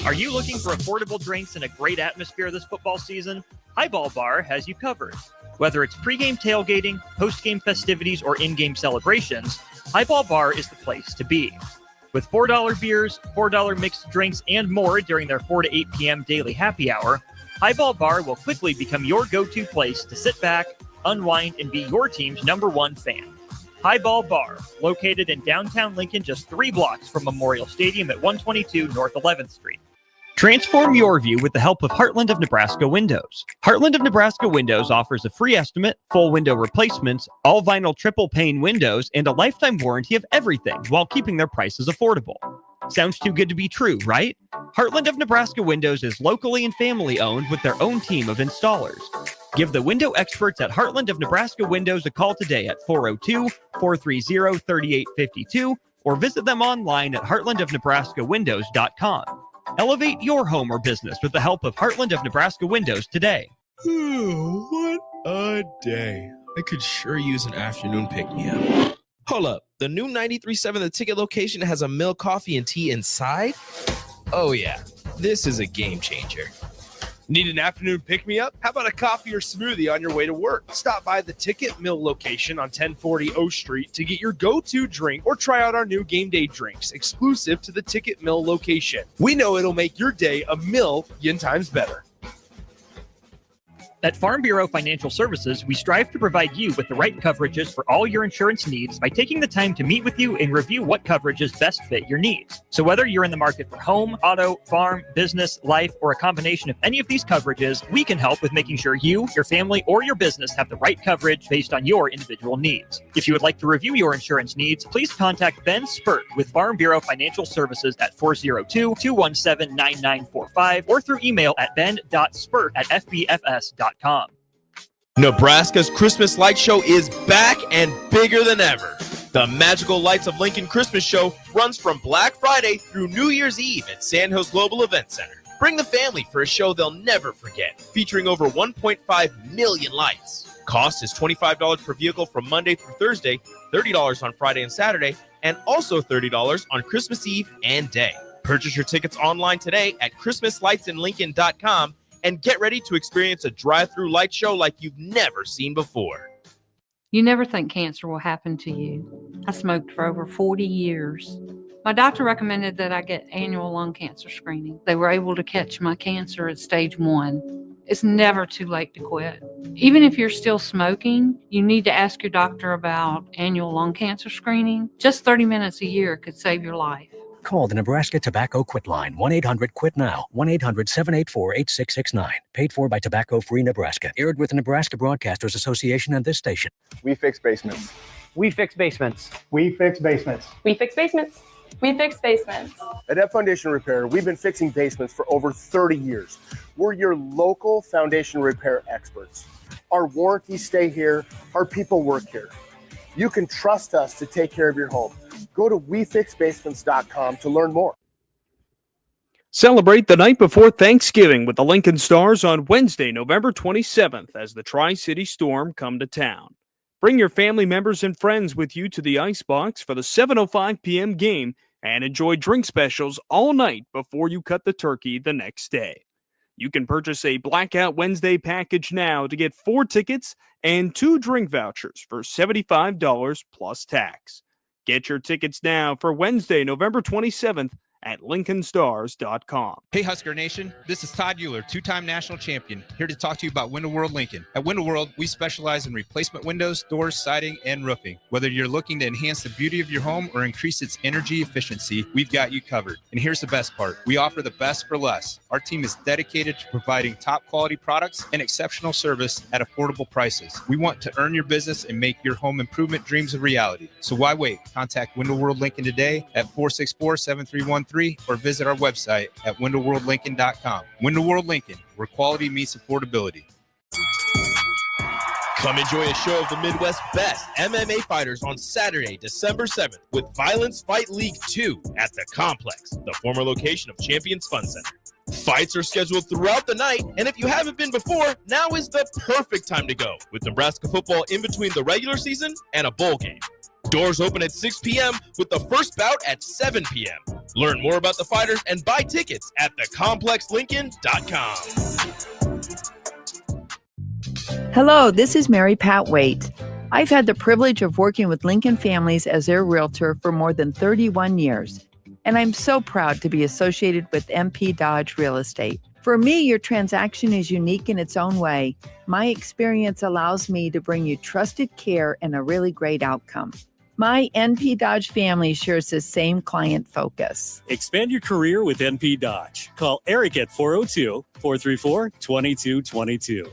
Are you looking for affordable drinks and a great atmosphere this football season? Highball Bar has you covered. Whether it's pregame tailgating, postgame festivities, or in-game celebrations, Highball Bar is the place to be. With $4 beers, $4 mixed drinks, and more during their 4 to 8 p.m. daily happy hour, Highball Bar will quickly become your go-to place to sit back, unwind, and be your team's #1 fan. Highball Bar, located in downtown Lincoln, just 3 blocks from Memorial Stadium at 122 North 11th Street. Transform your view with the help of Heartland of Nebraska Windows. Heartland of Nebraska Windows offers a free estimate, full window replacements, all vinyl triple pane windows, and a lifetime warranty of everything while keeping their prices affordable. Sounds too good to be true, right? Heartland of Nebraska Windows is locally and family owned with their own team of installers. Give the window experts at Heartland of Nebraska Windows a call today at 402-430-3852 or visit them online at heartlandofnebraskawindows.com. Elevate your home or business with the help of Heartland of Nebraska Windows today. What a day. I could sure use an afternoon pick-me-up. Hold up. The new 93.7 The Ticket location has a milk, coffee, and tea inside? Oh, yeah. This is a game changer. Need an afternoon pick-me-up? How about a coffee or smoothie on your way to work? Stop by the Ticket Mill location on 1040 O Street to get your go-to drink or try out our new game day drinks exclusive to the Ticket Mill location. We know it'll make your day a million times better. At Farm Bureau Financial Services, we strive to provide you with the right coverages for all your insurance needs by taking the time to meet with you and review what coverages best fit your needs. So whether you're in the market for home, auto, farm, business, life, or a combination of any of these coverages, we can help with making sure you, your family, or your business have the right coverage based on your individual needs. If you would like to review your insurance needs, please contact Ben Spurt with Farm Bureau Financial Services at 402-217-9945 or through email at ben.spurt@fbfs.com. Nebraska's Christmas Light Show is back and bigger than ever. The Magical Lights of Lincoln Christmas Show runs from Black Friday through New Year's Eve at Sandhills Global Event Center. Bring the family for a show they'll never forget, featuring over 1.5 million lights. Cost is $25 per vehicle from Monday through Thursday, $30 on Friday and Saturday, and also $30 on Christmas Eve and Day. Purchase your tickets online today at ChristmasLightsInLincoln.com and get ready to experience a drive-through light show like you've never seen before. You never think cancer will happen to you. I smoked for over 40 years. My doctor recommended that I get annual lung cancer screening. They were able to catch my cancer at stage 1. It's never too late to quit. Even if you're still smoking, you need to ask your doctor about annual lung cancer screening. Just 30 minutes a year could save your life. Call the Nebraska Tobacco Quit Line, 1-800-QUIT-NOW, 1-800-784-8669. Paid for by Tobacco Free Nebraska. Aired with the Nebraska Broadcasters Association and this station. We fix basements. We fix basements. We fix basements. We fix basements. We fix basements. At F Foundation Repair, we've been fixing basements for over 30 years. We're your local foundation repair experts. Our warranties stay here. Our people work here. You can trust us to take care of your home. Go to WeFixBasements.com to learn more. Celebrate the night before Thanksgiving with the Lincoln Stars on Wednesday, November 27th as the Tri-City Storm come to town. Bring your family members and friends with you to the Icebox for the 7:05 p.m. game and enjoy drink specials all night before you cut the turkey the next day. You can purchase a Blackout Wednesday package now to get 4 tickets and 2 drink vouchers for $75 plus tax. Get your tickets now for Wednesday, November 27th at lincolnstars.com. Hey Husker Nation, this is Todd Euler, two-time national champion, here to talk to you about Window World Lincoln. At Window World, we specialize in replacement windows, doors, siding, and roofing. Whether you're looking to enhance the beauty of your home or increase its energy efficiency, we've got you covered. And here's the best part. We offer the best for less. Our team is dedicated to providing top quality products and exceptional service at affordable prices. We want to earn your business and make your home improvement dreams a reality. So why wait? Contact Window World Lincoln today at 464-7313 or visit our website at windowworldlincoln.com. Window World Lincoln, where quality meets affordability. Come enjoy a show of the Midwest's best MMA fighters on Saturday, December 7th with Violence Fight League 2 at the Complex, the former location of Champions Fun Center. Fights are scheduled throughout the night, and if you haven't been before, now is the perfect time to go, with Nebraska football in between the regular season and a bowl game. Doors open at 6 p.m. with the first bout at 7 p.m. Learn more about the fighters and buy tickets at thecomplexlincoln.com. Hello, this is Mary Pat Waite. I've had the privilege of working with Lincoln families as their realtor for more than 31 years, and I'm so proud to be associated with MP Dodge Real Estate. For me, your transaction is unique in its own way. My experience allows me to bring you trusted care and a really great outcome. My NP Dodge family shares the same client focus. Expand your career with NP Dodge. Call Eric at 402-434-2222.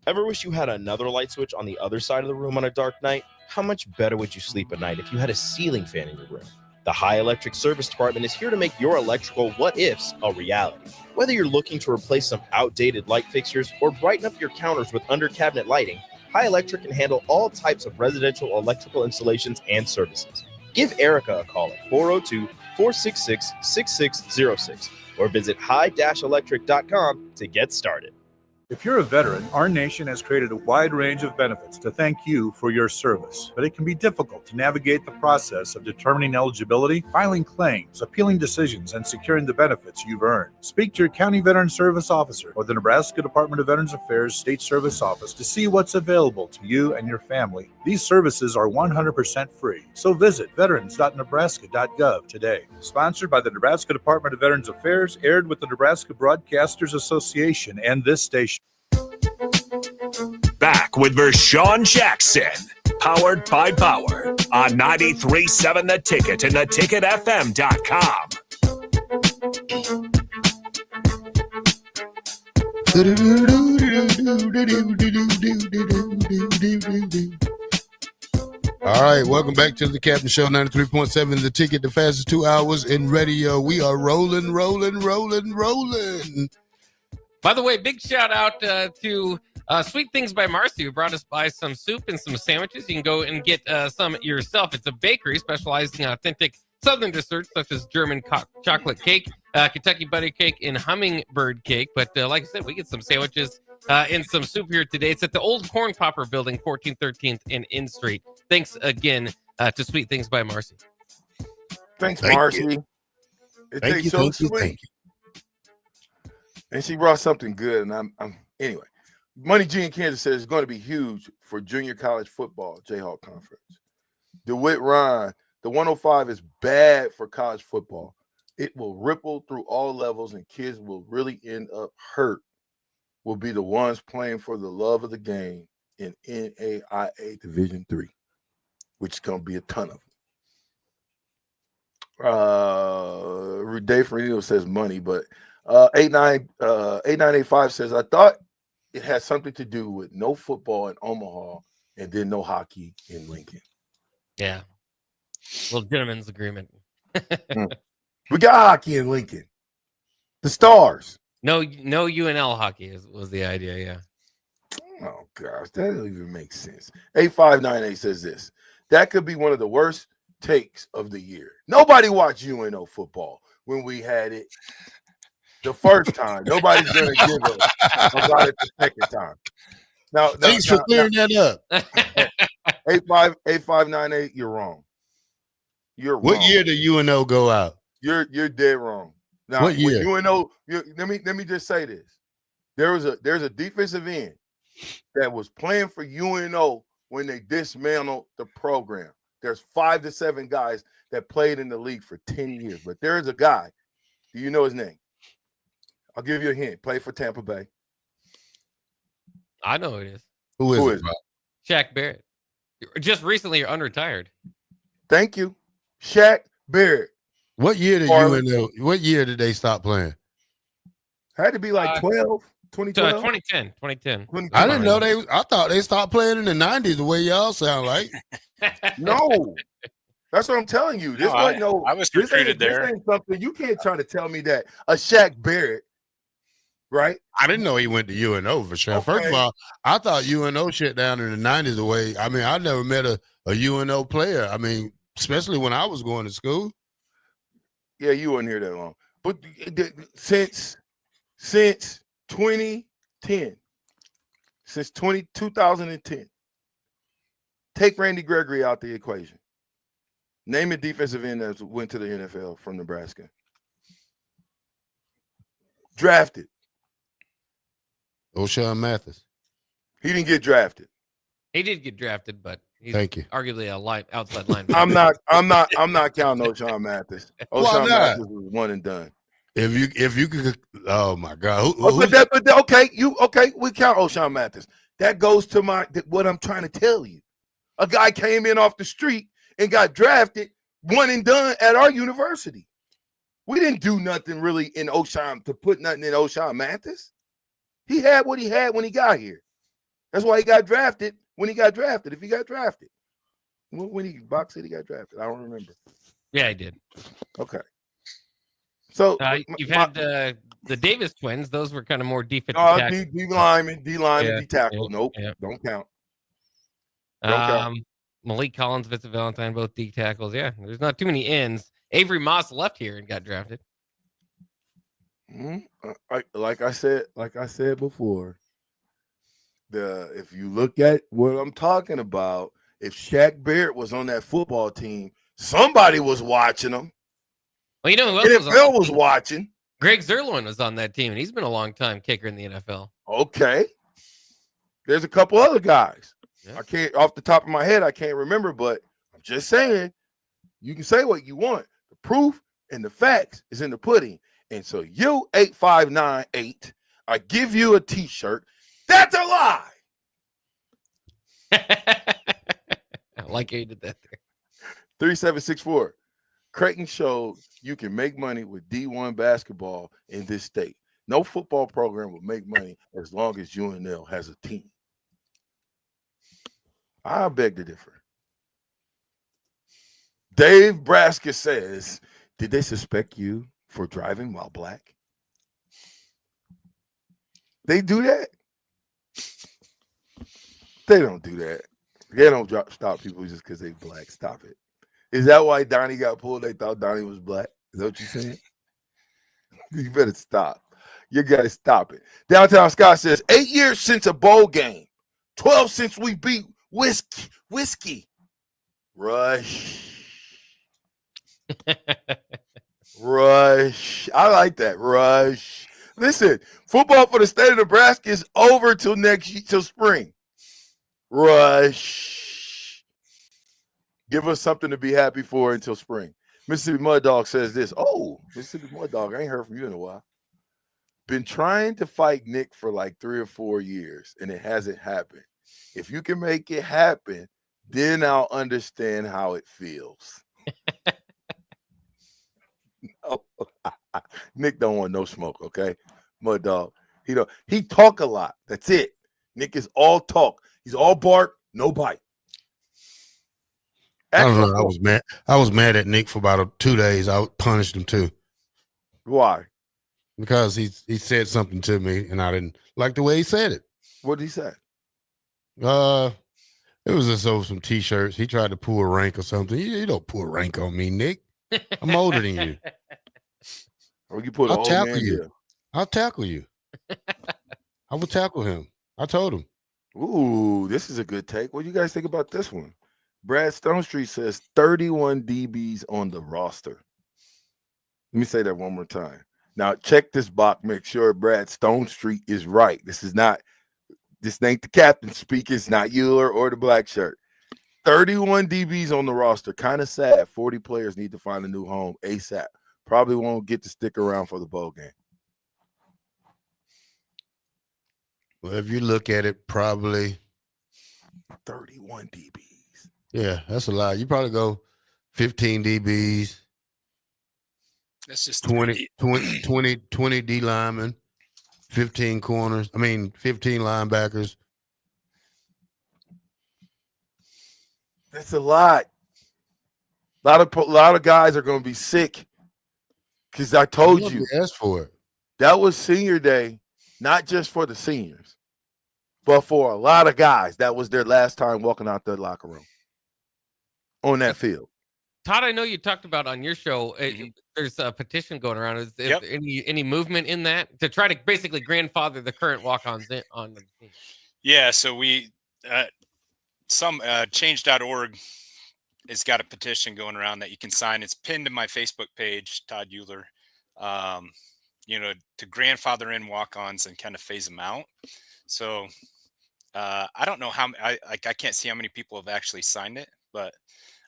Ever wish you had another light switch on the other side of the room on a dark night? How much better would you sleep at night if you had a ceiling fan in your room? The High Electric Service Department is here to make your electrical what-ifs a reality. Whether you're looking to replace some outdated light fixtures or brighten up your counters with under-cabinet lighting, High Electric can handle all types of residential electrical installations and services. Give Erica a call at 402-466-6606 or visit high-electric.com to get started. If you're a veteran, our nation has created a wide range of benefits to thank you for your service, but it can be difficult to navigate the process of determining eligibility, filing claims, appealing decisions, and securing the benefits you've earned. Speak to your County Veteran Service Officer or the Nebraska Department of Veterans Affairs State Service Office to see what's available to you and your family. These services are 100% free, so visit veterans.nebraska.gov today. Sponsored by the Nebraska Department of Veterans Affairs, aired with the Nebraska Broadcasters Association and this station. Back with Vershawn Jackson, powered by Power on 93.7 The Ticket and theticketfm.com. All right, welcome back to the Captain Show, 93.7 The Ticket, the fastest 2 hours in radio. We are rolling. By the way, big shout out to Sweet Things by Marcy, who brought us by some soup and some sandwiches. You can go and get some yourself. It's a bakery specializing in authentic Southern desserts such as German chocolate cake, Kentucky butter cake, and hummingbird cake. But like I said, we get some sandwiches and some soup here today. It's at the Old Corn Popper Building, 1413th and N Street. Thanks again to Sweet Things by Marcy. Thanks, Marcy. It tastes so sweet. And she brought something good, and I'm anyway. Money G in Kansas says it's going to be huge for junior college football, Jayhawk Conference. DeWitt Ryan, the 105 is bad for college football. It will ripple through all levels, and kids will really end up hurt. Will be the ones playing for the love of the game in NAIA Division III, which is going to be a ton of them. Dave Renino says money, but 8985 says, I thought it had something to do with no football in Omaha and then no hockey in Lincoln. Yeah. Little gentleman's agreement. We got hockey in Lincoln. The Stars. No UNL hockey was the idea, yeah. Oh, gosh, that doesn't even make sense. 8598 says this. That could be one of the worst takes of the year. Nobody watched UNO football when we had it the first time. Nobody's going to give us about it the second time. Now, thanks for clearing that up. 8598, you're wrong. You're what wrong. Year did UNO go out? You're dead wrong. Now, what year? UNO, let me just say this. There's a defensive end that was playing for UNO when they dismantled the program. there's 5 to 7 guys that played in the league for 10 years. But there is a guy. Do you know his name? I'll give you a hint. Played for Tampa Bay. I know who it is. Who is it? Shaq Barrett. Just recently unretired. Thank you. Shaq Barrett. What year did UNO? What year did they stop playing? Had to be like 2012. 2010. I didn't know they. I thought they stopped playing in the 90s. The way y'all sound like. No, that's what I'm telling you. This wasn't I was this recruited this there. ain't something you can't try to tell me that a Shaq Barrett, right? I didn't know he went to UNO for sure. Okay. First of all, I thought UNO shut down in the 90s. The way I mean, I never met a UNO player. I mean, especially when I was going to school. Yeah, you weren't here that long, but since 2010, since 2010, take Randy Gregory out the equation. Name a defensive end that went to the NFL from Nebraska. Drafted. O'Shawn Mathis. He didn't get drafted. He did get drafted, but he's Thank you. arguably a outside linebacker. I'm not counting O'Shawn Mathis. O'Shawn Mathis was one and done. If you could, oh my God! Okay, we count O'Shawn Mathis. That goes to what I'm trying to tell you. A guy came in off the street and got drafted, one and done at our university. We didn't do nothing really in O'Shawn to put nothing in O'Shawn Mathis. He had what he had when he got here. That's why he got drafted when he got drafted. If he got drafted, when Box said he got drafted, I don't remember. Yeah, he did. Okay. So you've had the Davis twins; those were kind of more defensive. D lineman, D tackle. Yeah, Nope, yeah. don't count. Malik Collins, Vincent Valentine, both D tackles. Yeah, there's not too many ends. Avery Moss left here and got drafted. Like I said before, if you look at what I'm talking about, if Shaq Barrett was on that football team, somebody was watching him. Well, you know who else was watching? Greg Zerlin was on that team, and he's been a long time kicker in the NFL. Okay. There's a couple other guys. Yeah. I can't, off the top of my head, I can't remember, but I'm just saying, you can say what you want. The proof and the facts is in the pudding. And so you, 8598, I give you a T-shirt. That's a lie. I like how you did that there. 3764. Creighton showed you can make money with D1 basketball in this state. No football program will make money as long as UNL has a team. I beg to differ. Dave Braska says, did they suspect you for driving while black? They do that? They don't do that. They don't stop people just because they black. Stop it. Is that why Donnie got pulled? They thought Donnie was black. Is that what you're saying? You better stop. You got to stop it. Downtown Scott says, 8 years since a bowl game. 12 since we beat Whiskey. Rush. Rush. I like that. Rush. Listen, football for the state of Nebraska is over till spring. Rush. Give us something to be happy for until spring. Mississippi Mud Dog says this. Oh, Mississippi Mud Dog, I ain't heard from you in a while. Been trying to fight Nick for like 3 or 4 years, and it hasn't happened. If you can make it happen, then I'll understand how it feels. No. Nick don't want no smoke, okay? Mud Dog. He talk a lot. That's it. Nick is all talk. He's all bark, no bite. I don't know. I was mad at Nick for about 2 days. I punished him too. Why? Because he said something to me and I didn't like the way he said it. What did he say? It was just over some t-shirts. He tried to pull a rank or something. You don't pull a rank on me, Nick. I'm older than you. Or you put I'll tackle you. I'll tackle you. I will tackle him. I told him. Ooh, this is a good take. What do you guys think about this one? Brad Stonestreet says 31 DBs on the roster. Let me say that one more time. Now check this box. Make sure Brad Stonestreet is right. This ain't the captain speak. It's not you or the black shirt. 31 DBs on the roster. Kind of sad. 40 players need to find a new home ASAP. Probably won't get to stick around for the bowl game. Well, if you look at it, probably 31 DBs. Yeah, that's a lot. You probably go 15 DBs. That's just 20 D linemen, 15 corners. 15 linebackers. That's a lot. A lot of guys are going to be sick because I told you. Asked for it. That was senior day, not just for the seniors, but for a lot of guys. That was their last time walking out the locker room on that field. Todd, I know you talked about on your show. There's a petition going around. Is there any movement in that to try to basically grandfather the current walk-ons on the team? Yeah, so we change.org has got a petition going around that you can sign. It's pinned to my Facebook page, Todd Euler. To grandfather in walk-ons and kind of phase them out. So I don't know how I can't see how many people have actually signed it, but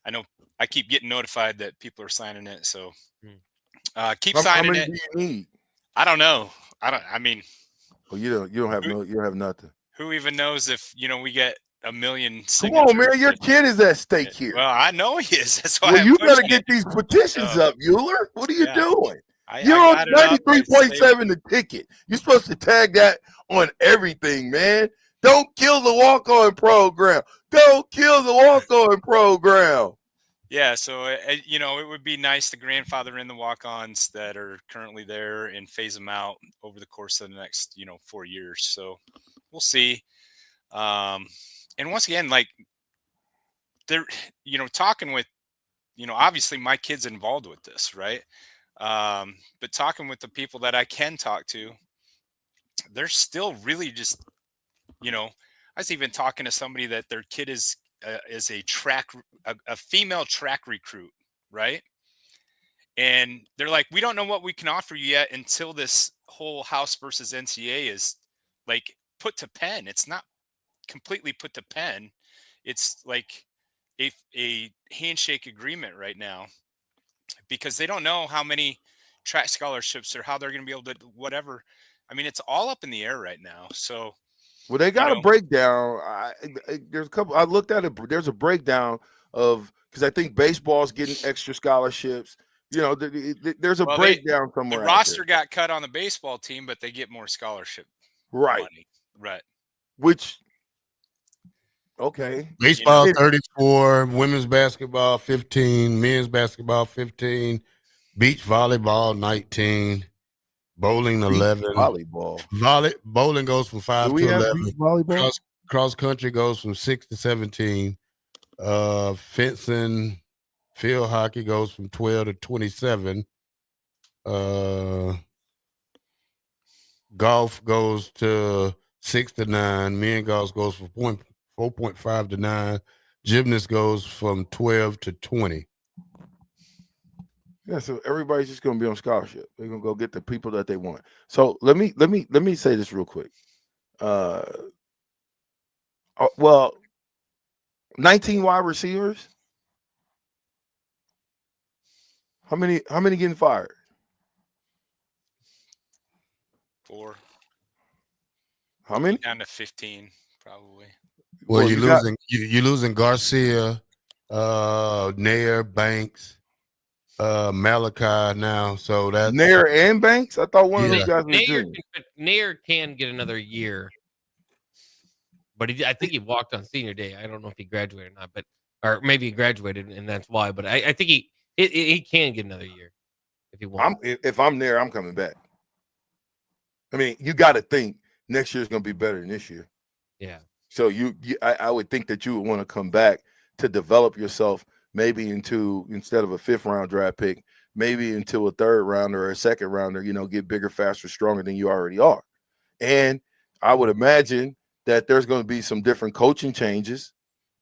I know I keep getting notified that people are signing it. So keep signing it. How many do you need? I don't know. Well, you don't have nothing. Who even knows if we get a million Come on, man. Your kid is at stake here. Well, I know he is. That's why you got to get these petitions up, Euler. What are you doing? You're on 93.7 the ticket. You're supposed to tag that on everything, man. Don't kill the walk-on program. Don't kill the walk-on program. Yeah, so it would be nice to grandfather in the walk-ons that are currently there and phase them out over the course of the next 4 years. So we'll see. And once again, like they're talking with obviously my kid's involved with this, right? But talking with the people that I can talk to, they're still really just I was even talking to somebody that their kid is a female track recruit, right? And they're like, we don't know what we can offer you yet until this whole House versus NCAA is like put to pen. It's not completely put to pen. It's like a handshake agreement right now because they don't know how many track scholarships or how they're going to be able to whatever. It's all up in the air right now. So, well, they got a breakdown. There's a couple. I looked at it. There's a breakdown of because I think baseball's getting extra scholarships. There's a breakdown somewhere. The roster got cut on the baseball team, but they get more scholarship money. Right. Which, okay. Baseball 34, women's basketball 15, men's basketball 15, beach volleyball 19. Bowling 11. Volleyball. Bowling goes from 5 to 11. Volleyball? Cross country goes from 6 to 17. Fencing, field hockey goes from 12 to 27. Golf goes to 6 to 9. Men golf goes from 4.5 to 9. Gymnast goes from 12 to 20. Yeah, so everybody's just going to be on scholarship. They're going to go get the people that they want. So let me say this real quick. 19 wide receivers. How many getting fired? 4. How many? Down to 15, probably. Well, you're losing Garcia, Nair, Banks. Malachi now, so that's Nair and Banks. I thought one of those guys was junior. Nair can get another year, but I think he walked on senior day. I don't know if he graduated or not, or maybe he graduated and that's why. But I think he can get another year if he wants. If I'm there, I'm coming back. You got to think next year's going to be better than this year. Yeah. So I would think that you would want to come back to develop yourself. Maybe instead of a 5th round draft pick, maybe into a 3rd rounder or a 2nd rounder, get bigger, faster, stronger than you already are. And I would imagine that there's going to be some different coaching changes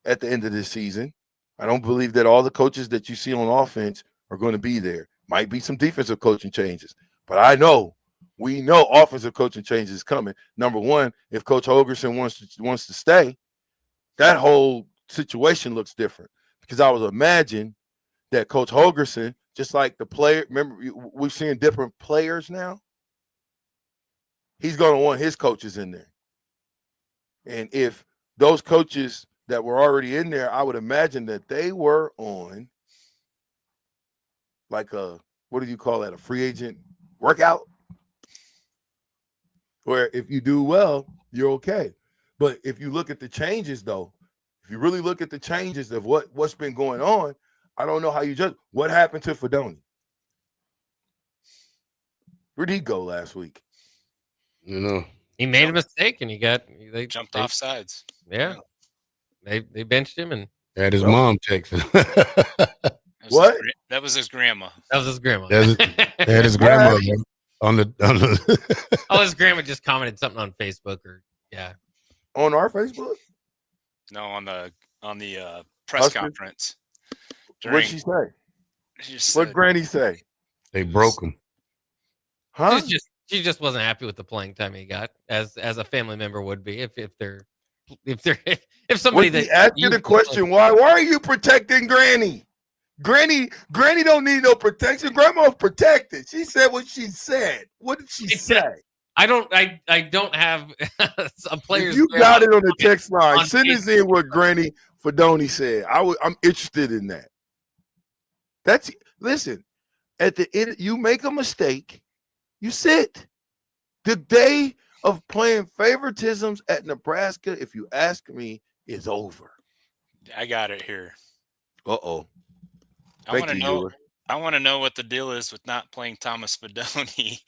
at the end of this season. I don't believe that all the coaches that you see on offense are going to be there. Might be some defensive coaching changes, but we know offensive coaching changes coming. Number one, if Coach Holgerson wants to stay, that whole situation looks different because I was imagining that Coach Holgerson, just like the player, remember we're seeing different players now. He's going to want his coaches in there. And if those coaches that were already in there, I would imagine that they were on like a, what do you call that? A free agent workout where if you do well, you're okay. But if you look at the changes though, if you really look at the changes of what's been going on, I don't know how you judge. What happened to Fedoni? Where'd he go last week? You know, he made a mistake and they jumped off sides. Yeah. They benched him and had his mom texting. What? That was his grandma. That was his grandma. Had his grandmother on the Oh, his grandma just commented something on Facebook or on our Facebook? No, on the press conference. What'd she say? She What'd Granny say? They broke him. Huh? She just wasn't happy with the playing time he got, as a family member would be if somebody that asked you the question, why are you protecting Granny? Granny don't need no protection. Grandma's protected. She said what she said. What did she say? I don't have a player's. If you got it on the text line, send us in what Granny Fedoni said. I'm interested in that. Listen, at the end, you make a mistake, you sit. The day of playing favoritisms at Nebraska, if you ask me, is over. I got it here. Uh-oh. I want to know what the deal is with not playing Thomas Fedoni,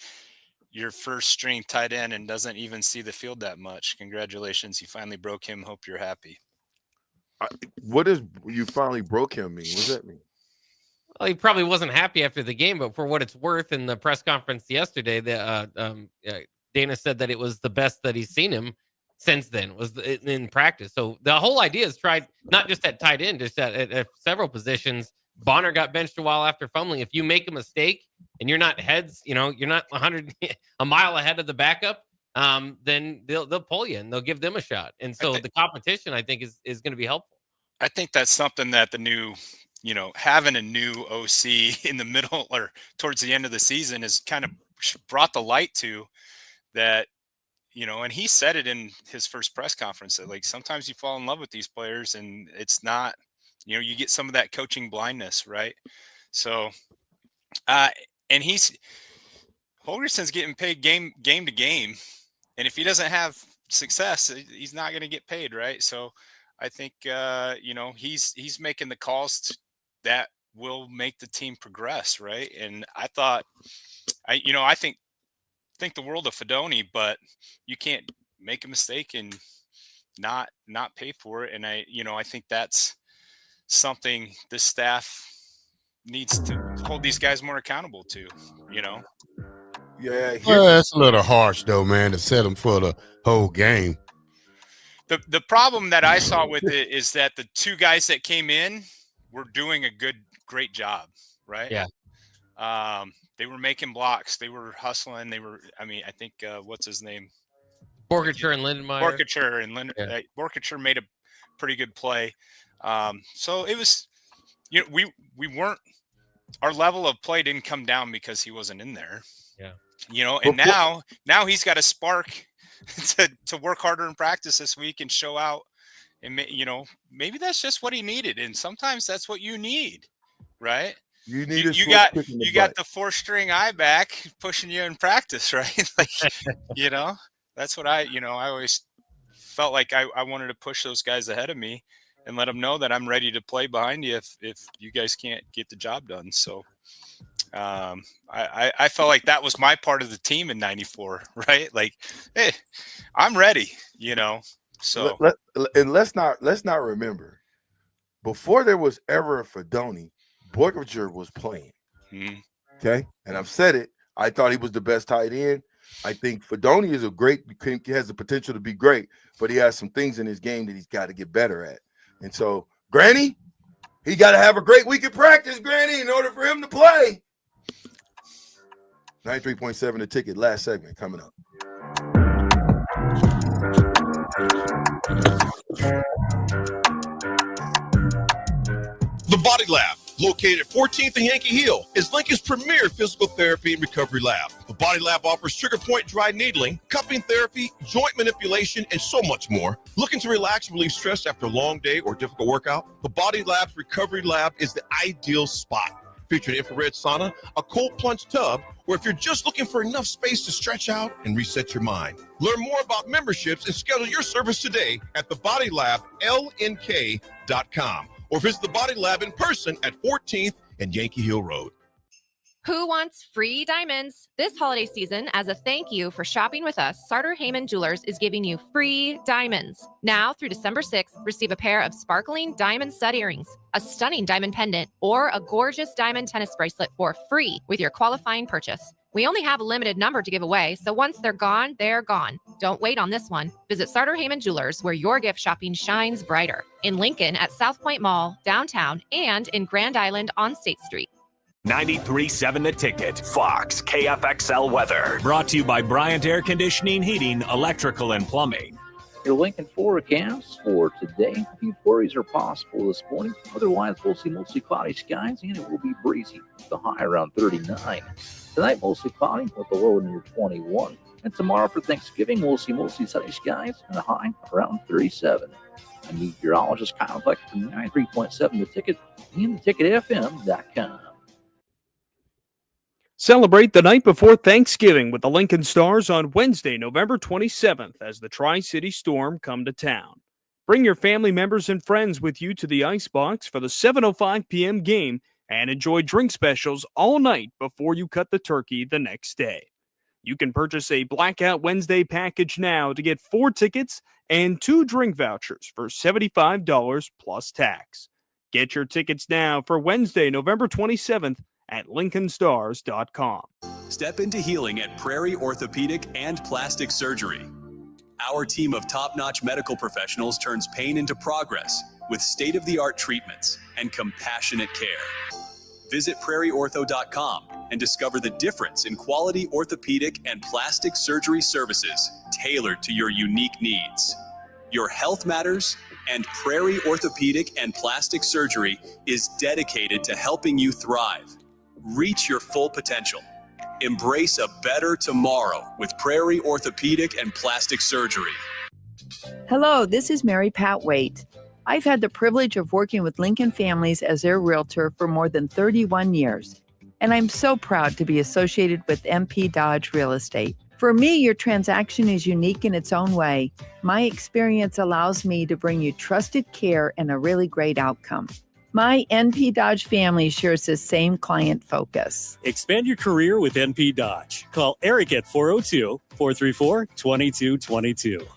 your first string tight end, and doesn't even see the field that much. Congratulations, you finally broke him. Hope you're happy. What does you finally broke him mean? What does that mean? Well, he probably wasn't happy after the game, but for what it's worth, in the press conference yesterday, Dana said that it was the best that he's seen him since then, was in practice. So the whole idea is tried not just at tight end, just at several positions. Bonner got benched a while after fumbling. If you make a mistake and you're not you're not a mile ahead of the backup, then they'll pull you and they'll give them a shot. And so the competition, I think, is going to be helpful. I think that's something that the new, having a new OC in the middle or towards the end of the season has kind of brought the light to that, and he said it in his first press conference that, like, sometimes you fall in love with these players and it's not, you get some of that coaching blindness, right? So, and Holgerson's getting paid game to game. And if he doesn't have success, he's not going to get paid, right? So I think, he's making the calls that will make the team progress, right? And I thought, I think the world of Fedoni, but you can't make a mistake and not pay for it. And I think that's something the staff needs to hold these guys more accountable to, Yeah, that's a little harsh though, man, to set them for the whole game. The problem that I saw with it is that the two guys that came in were doing a great job, right? Yeah. They were making blocks. They were hustling. I think what's his name? Borkature and Lindenmeyer. Borkature made a pretty good play. So it was, we weren't, our level of play didn't come down because he wasn't in there. Yeah. And now he's got a spark to work harder in practice this week and show out. And, maybe that's just what he needed. And sometimes that's what you need, right? You got the 4-string eye back pushing you in practice, right? Like, that's what I always felt like I wanted to push those guys ahead of me and let them know that I'm ready to play behind you if you guys can't get the job done. So I felt like that was my part of the team in '94, right? Like, hey, I'm ready, So let's not remember, before there was ever a Fedoni, Borkature was playing. Mm-hmm. Okay, and I've said it. I thought he was the best tight end. I think Fedoni has the potential to be great, but he has some things in his game that he's got to get better at. And so, Granny, he got to have a great week of practice, Granny, in order for him to play. 93.7 The Ticket, last segment coming up. Body Lab, located at 14th and Yankee Hill, is Lincoln's premier physical therapy and recovery lab. The Body Lab offers trigger point dry needling, cupping therapy, joint manipulation, and so much more. Looking to relax and relieve stress after a long day or difficult workout? The Body Lab's recovery lab is the ideal spot. Featuring infrared sauna, a cold plunge tub, or if you're just looking for enough space to stretch out and reset your mind. Learn more about memberships and schedule your service today at thebodylablnk.com or visit the Body Lab in person at 14th and Yankee Hill Road. Who wants free diamonds? This holiday season, as a thank you for shopping with us, Sartor Heyman Jewelers is giving you free diamonds. Now through December 6th, receive a pair of sparkling diamond stud earrings, a stunning diamond pendant, or a gorgeous diamond tennis bracelet for free with your qualifying purchase. We only have a limited number to give away, so once they're gone, they're gone. Don't wait on this one. Visit Sartor Heyman Jewelers, where your gift shopping shines brighter. In Lincoln at South Point Mall, downtown, and in Grand Island on State Street. 93.7 The Ticket, Fox, KFXL weather. Brought to you by Bryant Air Conditioning, Heating, Electrical, and Plumbing. Your Lincoln forecast for today. A few flurries are possible this morning. Otherwise, we'll see mostly cloudy skies, and it will be breezy with the high around 39. Tonight, mostly cloudy with the low near 21. And tomorrow for Thanksgiving, we'll see mostly sunny skies and a high around 37. I'm meteorologist Kyle Beck from 93.7 The Ticket and theticketfm.com. Celebrate the night before Thanksgiving with the Lincoln Stars on Wednesday, November 27th as the Tri-City Storm come to town. Bring your family members and friends with you to the Icebox for the 7:05 p.m. game and enjoy drink specials all night before you cut the turkey the next day. You can purchase a Blackout Wednesday package now to get 4 tickets and 2 drink vouchers for $75 plus tax. Get your tickets now for Wednesday, November 27th at lincolnstars.com. Step into healing at Prairie Orthopedic and Plastic Surgery. Our team of top-notch medical professionals turns pain into progress with state-of-the-art treatments and compassionate care. Visit prairieortho.com and discover the difference in quality orthopedic and plastic surgery services tailored to your unique needs. Your health matters, and Prairie Orthopedic and Plastic Surgery is dedicated to helping you thrive. Reach your full potential. Embrace a better tomorrow with Prairie Orthopedic and Plastic Surgery. Hello, this is Mary Pat Waite. I've had the privilege of working with Lincoln families as their realtor for more than 31 years, and I'm so proud to be associated with MP Dodge Real Estate. For me, your transaction is unique in its own way. My experience allows me to bring you trusted care and a really great outcome. My NP Dodge family shares the same client focus. Expand your career with NP Dodge. Call Eric at 402-434-2222.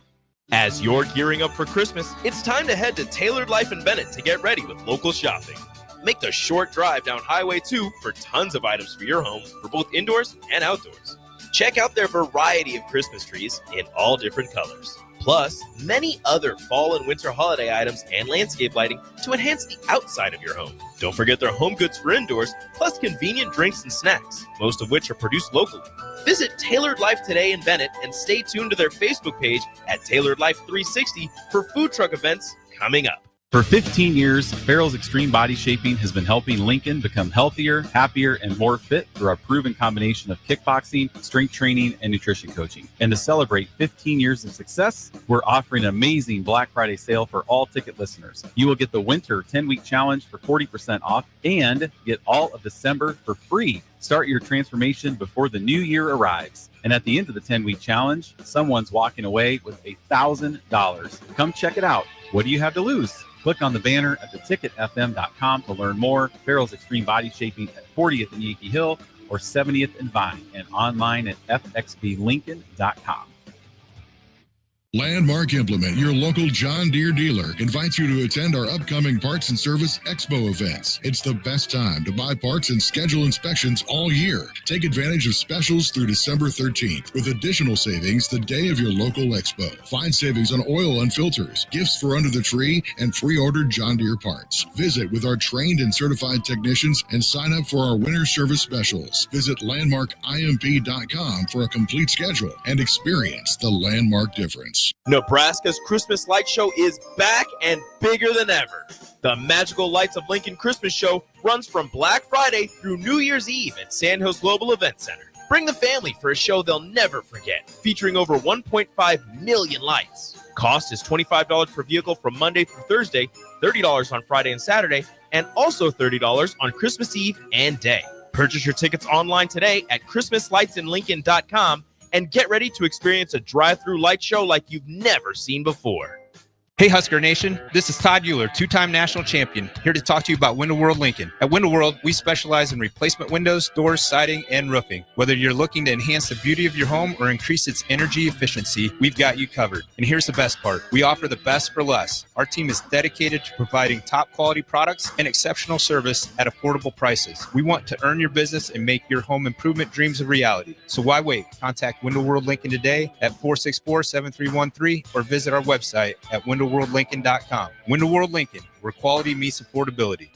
As you're gearing up for Christmas, it's time to head to Tailored Life in Bennett to get ready with local shopping. Make the short drive down Highway 2 for tons of items for your home for both indoors and outdoors. Check out their variety of Christmas trees in all different colors. Plus, many other fall and winter holiday items and landscape lighting to enhance the outside of your home. Don't forget their home goods for indoors, plus convenient drinks and snacks, most of which are produced locally. Visit Tailored Life today in Bennett and stay tuned to their Facebook page at Tailored Life 360 for food truck events coming up. For 15 years, Farrell's Extreme Body Shaping has been helping Lincoln become healthier, happier, and more fit through our proven combination of kickboxing, strength training, and nutrition coaching. And to celebrate 15 years of success, we're offering an amazing Black Friday sale for all ticket listeners. You will get the Winter 10-week challenge for 40% off and get all of December for free. Start your transformation before the new year arrives. And at the end of the 10-week challenge, someone's walking away with $1,000. Come check it out. What do you have to lose? Click on the banner at theticketfm.com to learn more. Farrell's Extreme Body Shaping at 40th and Yankee Hill or 70th and Vine, and online at fxblincoln.com. Landmark Implement, your local John Deere dealer, invites you to attend our upcoming Parts and Service Expo events. It's the best time to buy parts and schedule inspections all year. Take advantage of specials through December 13th with additional savings the day of your local expo. Find savings on oil and filters, gifts for under the tree, and pre-ordered John Deere parts. Visit with our trained and certified technicians and sign up for our winter service specials. Visit landmarkimp.com for a complete schedule and experience the Landmark difference. benefits. Nebraska's Christmas Light Show is back and bigger than ever. The Magical Lights of Lincoln Christmas Show runs from Black Friday through New Year's Eve at Sandhills Global Event Center. Bring the family for a show they'll never forget, featuring over 1.5 million lights. Cost is $25 per vehicle from Monday through Thursday, $30 on Friday and Saturday, and also $30 on Christmas Eve and day. Purchase your tickets online today at ChristmasLightsInLincoln.com and get ready to experience a drive-through light show like you've never seen before. Hey Husker Nation, this is Todd Euler, two-time national champion, here to talk to you about Window World Lincoln. At Window World, we specialize in replacement windows, doors, siding, and roofing. Whether you're looking to enhance the beauty of your home or increase its energy efficiency, we've got you covered. And here's the best part. We offer the best for less. Our team is dedicated to providing top quality products and exceptional service at affordable prices. We want to earn your business and make your home improvement dreams a reality. So why wait? Contact Window World Lincoln today at 464-7313 or visit our website at WindowWorldLincoln.com. Window World Lincoln, where quality meets affordability.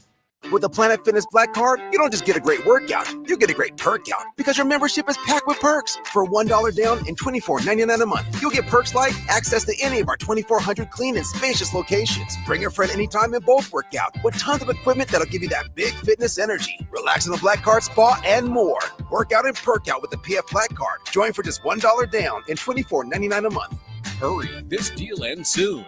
With the Planet Fitness Black Card, you don't just get a great workout, you get a great perk out because your membership is packed with perks. For $1 down and $24.99 a month, you'll get perks like access to any of our 2,400 clean and spacious locations. Bring your friend anytime and both work out with tons of equipment that'll give you that big fitness energy. Relax in the Black Card spa and more. Work out and perk out with the PF Black Card. Join for just $1 down and $24.99 a month. Hurry, This deal ends soon.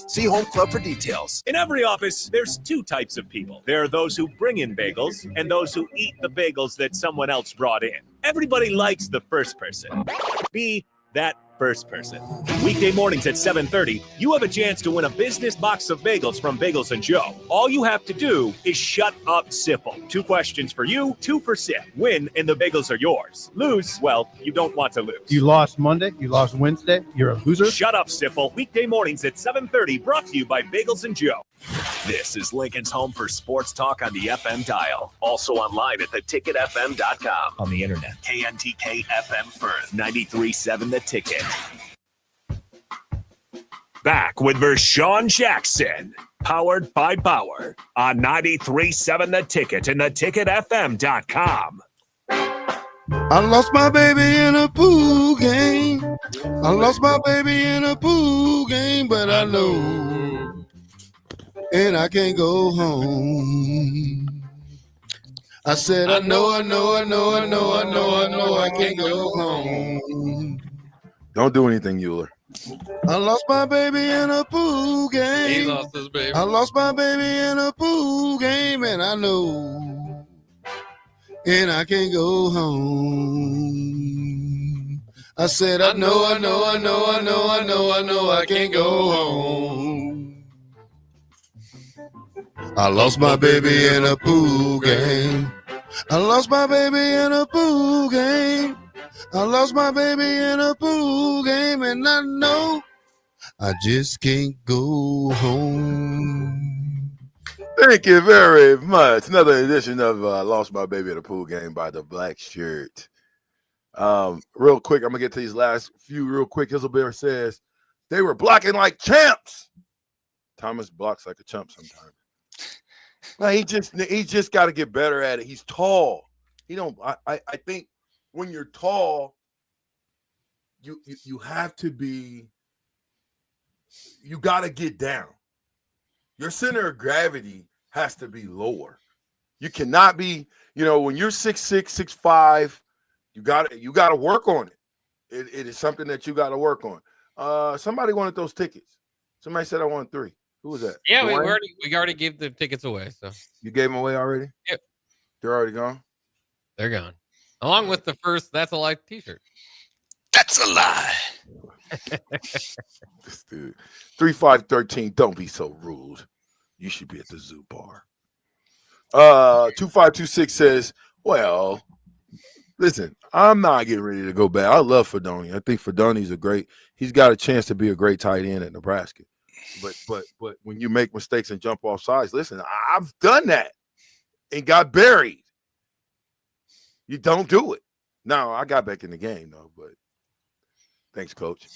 see Home Club for details. In every office, there's two types of people. There are those who bring in bagels and those who eat the bagels that someone else brought in. Everybody likes the first person. Be that first person. Weekday mornings at 7:30, you have a chance to win a business box of bagels from Bagels & Joe. All you have to do is shut up, Sipple. 2 questions for you, 2 for Sip. Win and the bagels are yours. Lose, well, you don't want to lose. You lost Monday, you lost Wednesday, you're a loser. Shut up, Sipple. Weekday mornings at 7:30, brought to you by Bagels & Joe. This is Lincoln's home for sports talk on the FM dial. Also online at theticketfm.com. On the internet, KNTK FM Firth, 93.7 The Ticket. Back with Vershawn Jackson, powered by Bauer, on 93.7 The Ticket and theticketfm.com. I lost my baby in a pool game. I lost my baby in a pool game, but I know, and I can't go home. I said, I know, I can't go home. Don't do anything, Euler. I lost my baby in a pool game. He lost his baby. I lost my baby in a pool game, and I know, and I can't go home. I said, I know, I can't go home. I lost my baby in a pool game. I lost my baby in a pool game. I lost my baby in a pool game, and I know I just can't go home. Thank you very much. Another edition of Lost My Baby at a Pool Game by the Black Shirt. Real quick, I'm going to get to these last few real quick. Hizzlebear says, they were blocking like champs. Thomas blocks like a chump sometimes. Well, he just got to get better at it. He's tall. I think when you're tall, you have to be, you got to get down. Your center of gravity has to be lower. You cannot be, when you're 6'6", 6'5", you got to work on it. It is something that you got to work on. Somebody wanted those tickets. Somebody said I wanted 3. Who was that? Yeah, we already gave the tickets away. So you gave them away already? Yep. They're already gone? They're gone. Along with the first That's a Lie t-shirt. That's a lie. This dude. 3513, don't be so rude. You should be at the zoo bar. 2526 says, well, listen, I'm not getting ready to go back. I love Fedoni. I think Fedoni's he's got a chance to be a great tight end at Nebraska. But when you make mistakes and jump off sides, listen, I've done that and got buried. You don't do it. No, I got back in the game though, but thanks, Coach.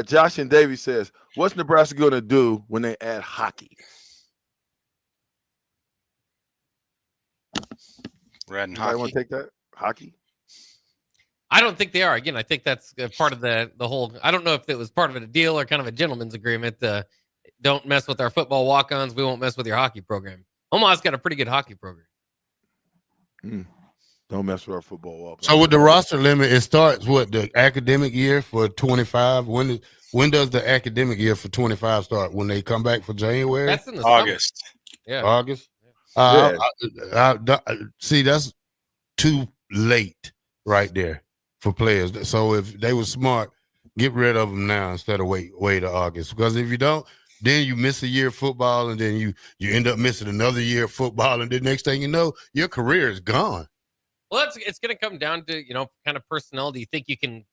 Josh and Davey says, what's Nebraska going to do when they add hockey? Red and I hockey. want to take that? Hockey? I don't think they are. Again, I think that's part of the whole. I don't know if it was part of a deal or kind of a gentleman's agreement. Don't mess with our football walk-ons. We won't mess with your hockey program. Omaha's got a pretty good hockey program. Don't mess with our football walk. So with the roster limit, it starts the academic year for 25. When does the academic year for 25 start? When they come back for January? That's in the August. Summer. Yeah. August. See, that's too late right there for players. So if they were smart, get rid of them now instead of wait to August. Because if you don't, then you miss a year of football, and then you end up missing another year of football, and the next thing you know, your career is gone. Well, it's going to come down to, kind of personnel. Do you think you can,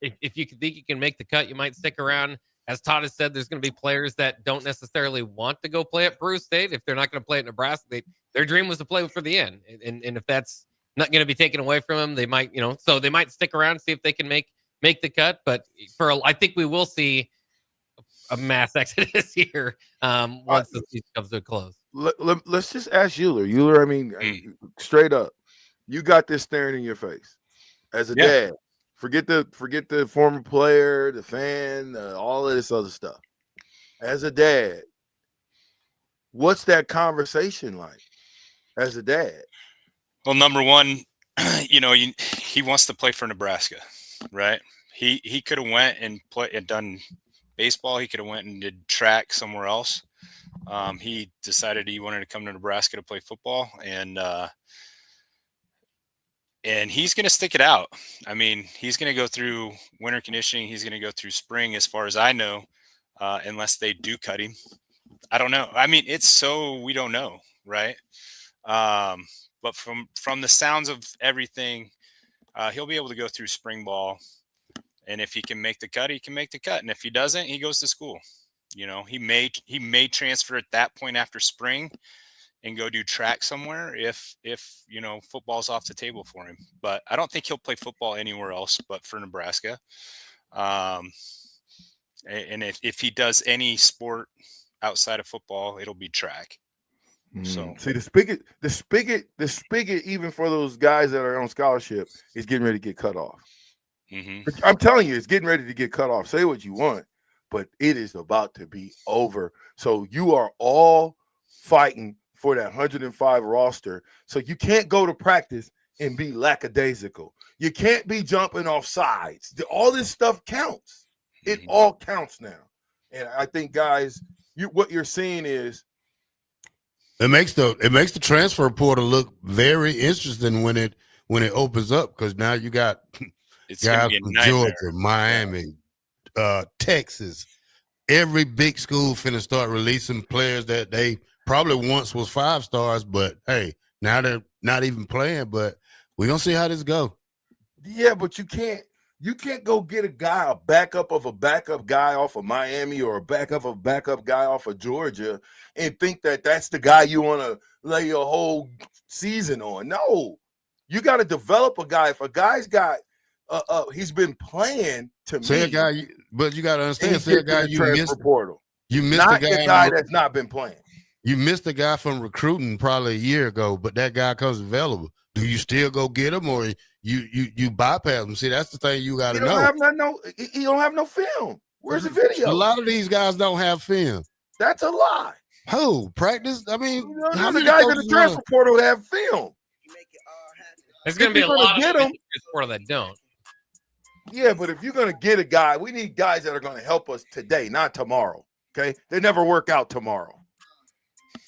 if you think you can make the cut, you might stick around? As Todd has said, there's going to be players that don't necessarily want to go play at Peru State. If they're not going to play at Nebraska, their dream was to play for the end. And if that's not going to be taken away from them, they might, so they might stick around, see if they can make the cut. But I think we will see a mass exodus here once the season comes to a close. Let's just ask Euler. Euler, I mean, straight up, you got this staring in your face as a dad. Forget the former player, the fan, all of this other stuff. As a dad, what's that conversation like as a dad? Well, number one, he wants to play for Nebraska, right? He could have went and done baseball. He could have went and did track somewhere else. He decided he wanted to come to Nebraska to play football, and he's going to stick it out. I mean, he's going to go through winter conditioning. He's going to go through spring, as far as I know, unless they do cut him. I don't know. I mean, we don't know, right? But from the sounds of everything, he'll be able to go through spring ball. And if he can make the cut, he can make the cut. And if he doesn't, he goes to school. He may transfer at that point after spring and go do track somewhere if football's off the table for him. But I don't think he'll play football anywhere else but for Nebraska. And if he does any sport outside of football, it'll be track. So see, the spigot, even for those guys that are on scholarship, is getting ready to get cut off. I'm telling you, it's getting ready to get cut off. Say what you want, but it is about to be over. So you are all fighting for that 105 roster. So you can't go to practice and be lackadaisical. You can't be jumping off sides. All this stuff counts. It all counts now. And I think, guys, what you're seeing is it makes the transfer portal look very interesting when it opens up, because now you got guys from Georgia, Miami, Texas. Every big school finna start releasing players that they probably once was 5 stars, but hey, now they're not even playing. But we're gonna see how this go. Yeah, but you can't go get a backup of a backup guy off of Miami, or a backup of a backup guy off of Georgia, and think that that's the guy you want to lay your whole season on. No, you got to develop a guy. If a guy's got he's been playing to me. A guy, but you got to understand, say a guy you missed portal. You missed not the guy that's not been playing. You missed a guy from recruiting probably a year ago, but that guy comes available. Do you still go get him, or you bypass him? See, that's the thing you got to know. He don't have no film. Where's the video? A lot of these guys don't have film. That's a lie. Who practice? I mean, how many guys in the transfer portal have film? There's going to be a lot of them that don't. Yeah, but if you're going to get a guy, we need guys that are going to help us today, not tomorrow. Okay, they never work out tomorrow.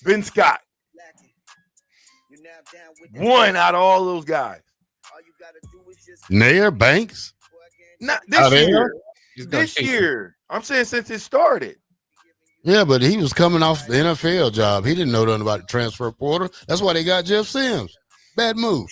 Ben Scott, one out of all those guys. Nair Banks, not this year. This year, I'm saying since it started. Yeah, but he was coming off the NFL job. He didn't know nothing about the transfer portal. That's why they got Jeff Sims. Bad move.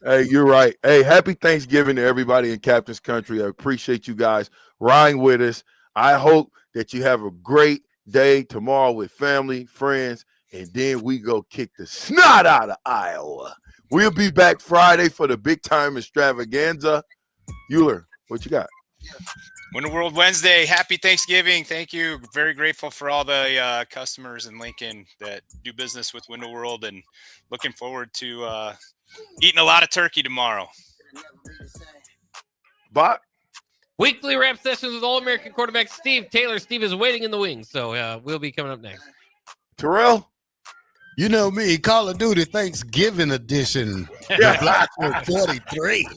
Hey, you're right. Hey, happy Thanksgiving to everybody in Captain's Country. I appreciate you guys riding with us. I hope that you have a great day tomorrow with family, friends, and then we go kick the snot out of Iowa. We'll be back Friday for the big time extravaganza. Euler, what you got? Winter World Wednesday. Happy Thanksgiving. Thank you. Very grateful for all the customers in Lincoln that do business with Winter World, and looking forward to Eating a lot of turkey tomorrow. Bot? Weekly rap sessions with All-American quarterback Steve Taylor. Steve is waiting in the wings, so we'll be coming up next. Terrell? You know me, Call of Duty Thanksgiving edition. Black 43.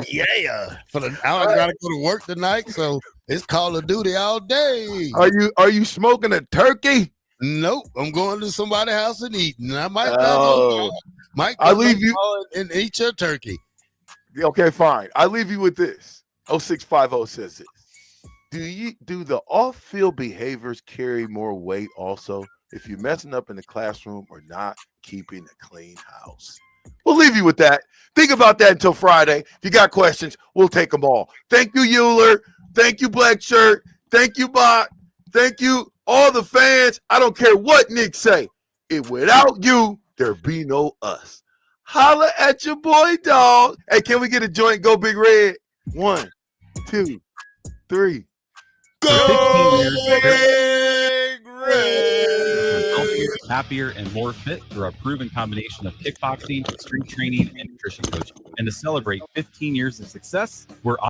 Yeah. I gotta go to work tonight, so it's Call of Duty all day. Are you smoking a turkey? Nope. I'm going to somebody's house and eating. I might I'll leave you and eat your turkey. Okay, fine. I leave you with this. 0650 says this. Do the off-field behaviors carry more weight also if you're messing up in the classroom or not keeping a clean house? We'll leave you with that. Think about that until Friday. If you got questions, we'll take them all. Thank you, Euler. Thank you, Black Shirt. Thank you, Bot. Thank you, all the fans. I don't care what Nick say. If without you, there be no us. Holla at your boy, dog. Hey, can we get a joint? Go Big Red. 1, 2, 3. Go Big Red! Healthier, happier, and more fit through our proven combination of kickboxing, strength training, and nutrition coaching. And to celebrate 15 years of success, we're